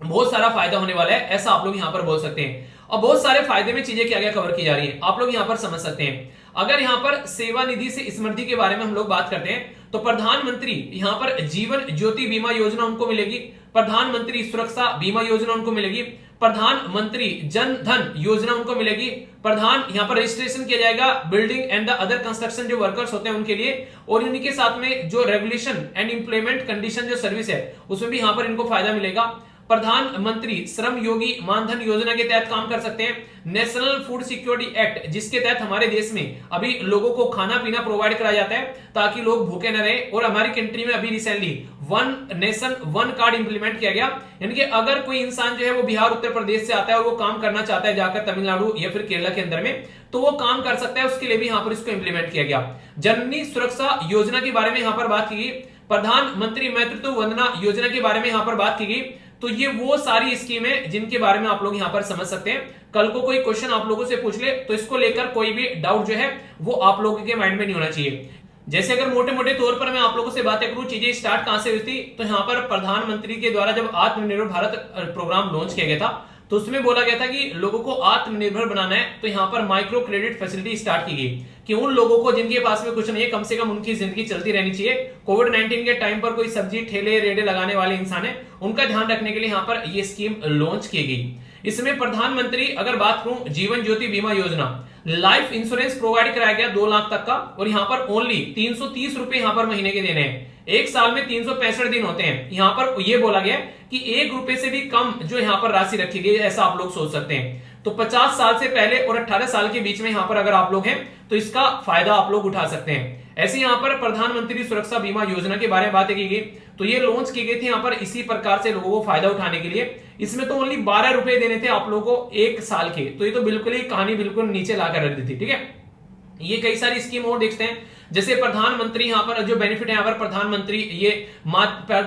बहुत सारा फायदा होने वाला है, ऐसा आप लोग यहां पर बोल सकते हैं। और बहुत सारे फायदे में चीजें क्या क्या कवर की जा रही है आप लोग यहां पर समझ सकते हैं। अगर यहां पर सेवा निधि से समृद्धि के बारे में हम लोग बात करते हैं तो प्रधानमंत्री यहां पर जीवन ज्योति बीमा योजना उनको मिलेगी, प्रधानमंत्री सुरक्षा बीमा योजना उनको मिलेगी, प्रधानमंत्री जन धन योजना उनको मिलेगी, प्रधान यहां पर रजिस्ट्रेशन किया जाएगा building and the other construction जो वर्कर्स होते हैं उनके लिए, और इन्हीं के साथ में जो रेगुलेशन एंड इंप्लीमेंट कंडीशन जो सर्विस है उसमें भी यहां पर इनको फायदा मिलेगा। प्रधानमंत्री श्रम योगी मानधन योजना के तहत काम कर सकते हैं। नेशनल फूड सिक्योरिटी एक्ट जिसके तहत हमारे देश में अभी लोगों को खाना पीना प्रोवाइड कराया जाता है ताकि लोग भूखे न रहे, और हमारी कंट्री में अभी recently one nation one card implement किया गया। यानी कि अगर कोई इंसान जो है वो बिहार उत्तर प्रदेश से आता है और वो काम करना चाहता है जाकर तमिलनाडु या फिर केरला के अंदर में, तो वो काम कर सकता है, उसके लिए भी यहां पर इसको इंप्लीमेंट किया गया। जननी सुरक्षा योजना के बारे में यहां पर बात की गई, प्रधानमंत्री मातृत्व वंदना योजना के बारे में यहां पर बात की गई। तो ये वो सारी स्कीम है जिनके बारे में आप लोग यहां पर समझ सकते हैं। कल को कोई क्वेश्चन आप लोगों से पूछ ले तो इसको लेकर कोई भी डाउट जो है वो आप लोगों के माइंड में नहीं होना चाहिए। जैसे अगर मोटे मोटे तौर पर मैं आप लोगों से बातें करूं चीजें स्टार्ट कहां से हुई थी, तो यहां पर प्रधानमंत्री के द्वारा जब आत्मनिर्भर भारत प्रोग्राम लॉन्च किया गया था तो उसमें बोला गया था कि लोगों को आत्मनिर्भर बनाना है, तो यहां पर माइक्रो क्रेडिट फैसिलिटी स्टार्ट की गई कि उन लोगों को जिनके पास में कुछ नहीं है कम से कम उनकी जिंदगी चलती रहनी चाहिए। कोविड-19 के टाइम पर कोई सब्जी ठेले रेडे लगाने वाले इंसान है उनका ध्यान रखने के लिए यहां पर यह स्कीम लॉन्च की गई। इसमें प्रधानमंत्री अगर बात करूं जीवन ज्योति बीमा योजना, लाइफ इंश्योरेंस प्रोवाइड कराया गया 2 लाख तक का, और यहां पर ओनली 330 रुपए यहां पर महीने के देने हैं। एक साल में 365 दिन होते हैं। यहां पर यह बोला गया कि 1 रुपए से भी कम जो यहां पर राशि रखी गई ऐसा आप लोग सोच सकते हैं। तो 50 साल से पहले और 18 साल के बीच में यहां पर अगर आप लोग हैं तो इसका फायदा आप लोग उठा सकते हैं। ऐसे यहां पर प्रधानमंत्री सुरक्षा बीमा योजना के बारे में बातें की गई, तो ये लॉन्च की गई थी यहां पर इसी प्रकार से लोगों को फायदा उठाने के लिए। इसमें तो ओनली 12 रुपए देने थे आप लोगों को 1 साल के, तो ये तो बिल्कुल ही कहानी बिल्कुल नीचे लाकर रख दी थी, ठीक है। ये कई सारी स्कीम और देखते हैं, जैसे प्रधानमंत्री यहां पर जो बेनिफिट है यहां पर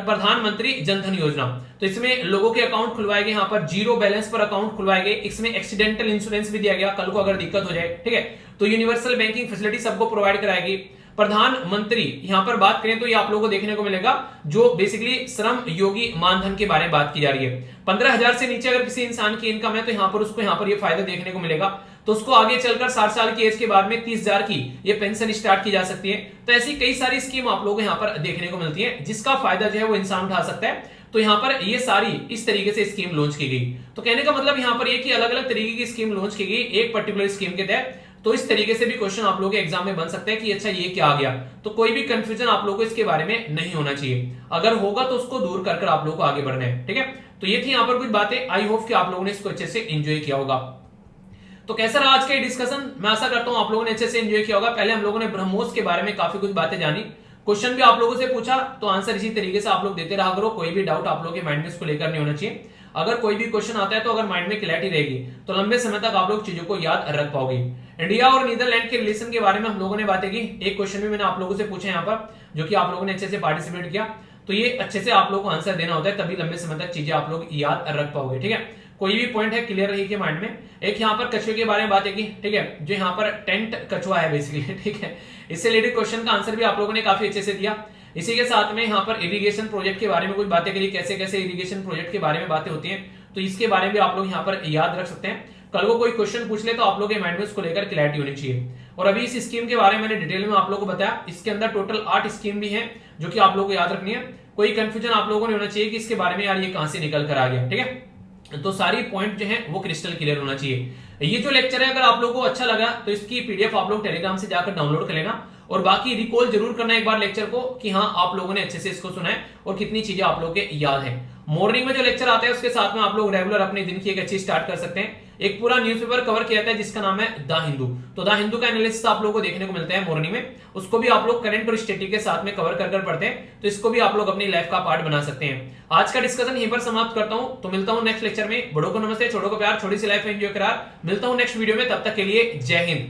प्रधानमंत्री जनधन योजना, तो इसमें लोगों के अकाउंट खुलवाए गए, यहां पर जीरो बैलेंस पर अकाउंट खुलवाए गए, इसमें एक्सीडेंटल इंश्योरेंस भी दिया गया कल को अगर दिक्कत हो जाए, ठीक है। तो यूनिवर्सल बैंकिंग फैसिलिटी सबको प्रोवाइड कराएगी। प्रधानमंत्री यहां पर बात करें तो ये आप लोगों को देखने को मिलेगा जो बेसिकली श्रम योगी मानधन के बारे में बात की जा रही है। 15,000 से नीचे अगर किसी इंसान की इनकम है तो यहां पर उसको यहां पर ये फायदा देखने को मिलेगा। तो उसको आगे चलकर 60 साल की एज के बाद में 30,000 की ये पेंशन स्टार्ट की जा सकती है। तो ऐसी कई सारी स्कीम आप लोगों को यहां पर देखने को मिलती है जिसका फायदा जो है वो इंसान उठा सकता है। तो यहाँ पर ये सारी इस तरीके से स्कीम लॉन्च की गई। तो कहने का मतलब यहाँ पर ये कि अलग अलग तरीके की स्कीम लॉन्च की गई एक पर्टिकुलर स्कीम के तहत। तो इस तरीके से भी क्वेश्चन आप लोगों के एग्जाम में बन सकता है कि अच्छा ये क्या आ गया। तो कोई भी कंफ्यूजन आप लोगों को इसके बारे में नहीं होना चाहिए, अगर होगा तो उसको दूर कर आप लोगों को आगे बढ़ना है। ठीक है, तो ये थी यहाँ पर कुछ बातें। आई होप कि आप लोगों ने इसको अच्छे से एंजॉय किया होगा। तो कैसा रहा आज का डिस्कशन, मैं आशा करता हूं आप लोगों ने अच्छे से एंजॉय किया होगा। पहले हम लोगों ने ब्रह्मोस के बारे में काफी कुछ बातें जानी, क्वेश्चन भी आप लोगों से पूछा, तो आंसर इसी तरीके से आप लोग देते रहा करो। कोई भी डाउट आप लोगों के माइंड में इसको लेकर नहीं होना चाहिए। अगर कोई भी क्वेश्चन आता है तो अगर माइंड में क्लैरिटी रहेगी तो लंबे समय तक आप लोग चीजों को याद रख पाओगे। इंडिया और नीदरलैंड के रिलेशन के बारे में हम लोगों ने बातें की। एक क्वेश्चन भी मैंने आप लोगों से पूछा यहाँ पर, जो कि आप लोगों ने अच्छे से पार्टिसिपेट किया। तो ये अच्छे से आप लोगों को आंसर देना होता है, तभी लंबे समय तक चीजें आप लोग याद रख पाओगे। ठीक है, कोई भी पॉइंट है क्लियर रही के माइंड में। एक यहाँ पर कछुए के बारे में बातें की। ठीक है, जो यहाँ पर टेंट कछुआ है बेसिकली। ठीक है, इससे रिलेटेड क्वेश्चन का आंसर भी आप लोगों ने काफी अच्छे से दिया। इसी के साथ में यहाँ पर इरिगेशन प्रोजेक्ट के बारे में कुछ बातें करी, कैसे कैसे इरिगेशन प्रोजेक्ट के बारे में बातें होती हैं, तो इसके बारे में भी आप लोग यहाँ पर याद रख सकते हैं। कल को कोई क्वेश्चन पूछ ले तो आप लोगों के माइंड में उसको लेकर क्लैरिटी होनी चाहिए। और अभी इस स्कीम के बारे में मैंने डिटेल में आप लोगों को बताया। इसके अंदर टोटल 8 स्कीम भी है जो कि आप लोगों को याद रखनी है। कोई कंफ्यूजन आप लोगों को नहीं होना चाहिए कि इसके बारे में यार ये कहां से निकल कर आ गया। ठीक है, तो सारी पॉइंट जो है वो क्रिस्टल क्लियर होना चाहिए। ये जो लेक्चर है अगर आप लोगों को अच्छा लगा तो इसकी पीडीएफ आप लोग टेलीग्राम से जाकर डाउनलोड कर लेना, और बाकी रिकॉल जरूर करना एक बार लेक्चर को कि हाँ आप लोगों ने अच्छे से इसको सुना है और कितनी चीजें आप लोगों के याद है। मॉर्निंग में जो लेक्चर आता है उसके साथ में आप लोग रेगुलर अपने दिन की एक अच्छी स्टार्ट कर सकते हैं। एक पूरा न्यूज़पेपर कवर किया जाता है जिसका नाम है द हिंदू। तो द हिंदू का एनालिसिस आप लोगों को देखने को मिलता है मॉर्निंग में, उसको भी आप लोग करंट और स्टैटिक के साथ में कवर कर पढ़ते हैं। तो इसको भी आप लोग अपनी लाइफ का पार्ट बना सकते हैं। आज का डिस्कशन यहीं पर समाप्त करता हूं, तो मिलता हूं नेक्स्ट लेक्चर में। बड़ों को नमस्ते, छोटों को प्यार, छोटी सी लाइफ एंजॉय करार। मिलता हूं नेक्स्ट वीडियो में, तब तक के लिए जय हिंद।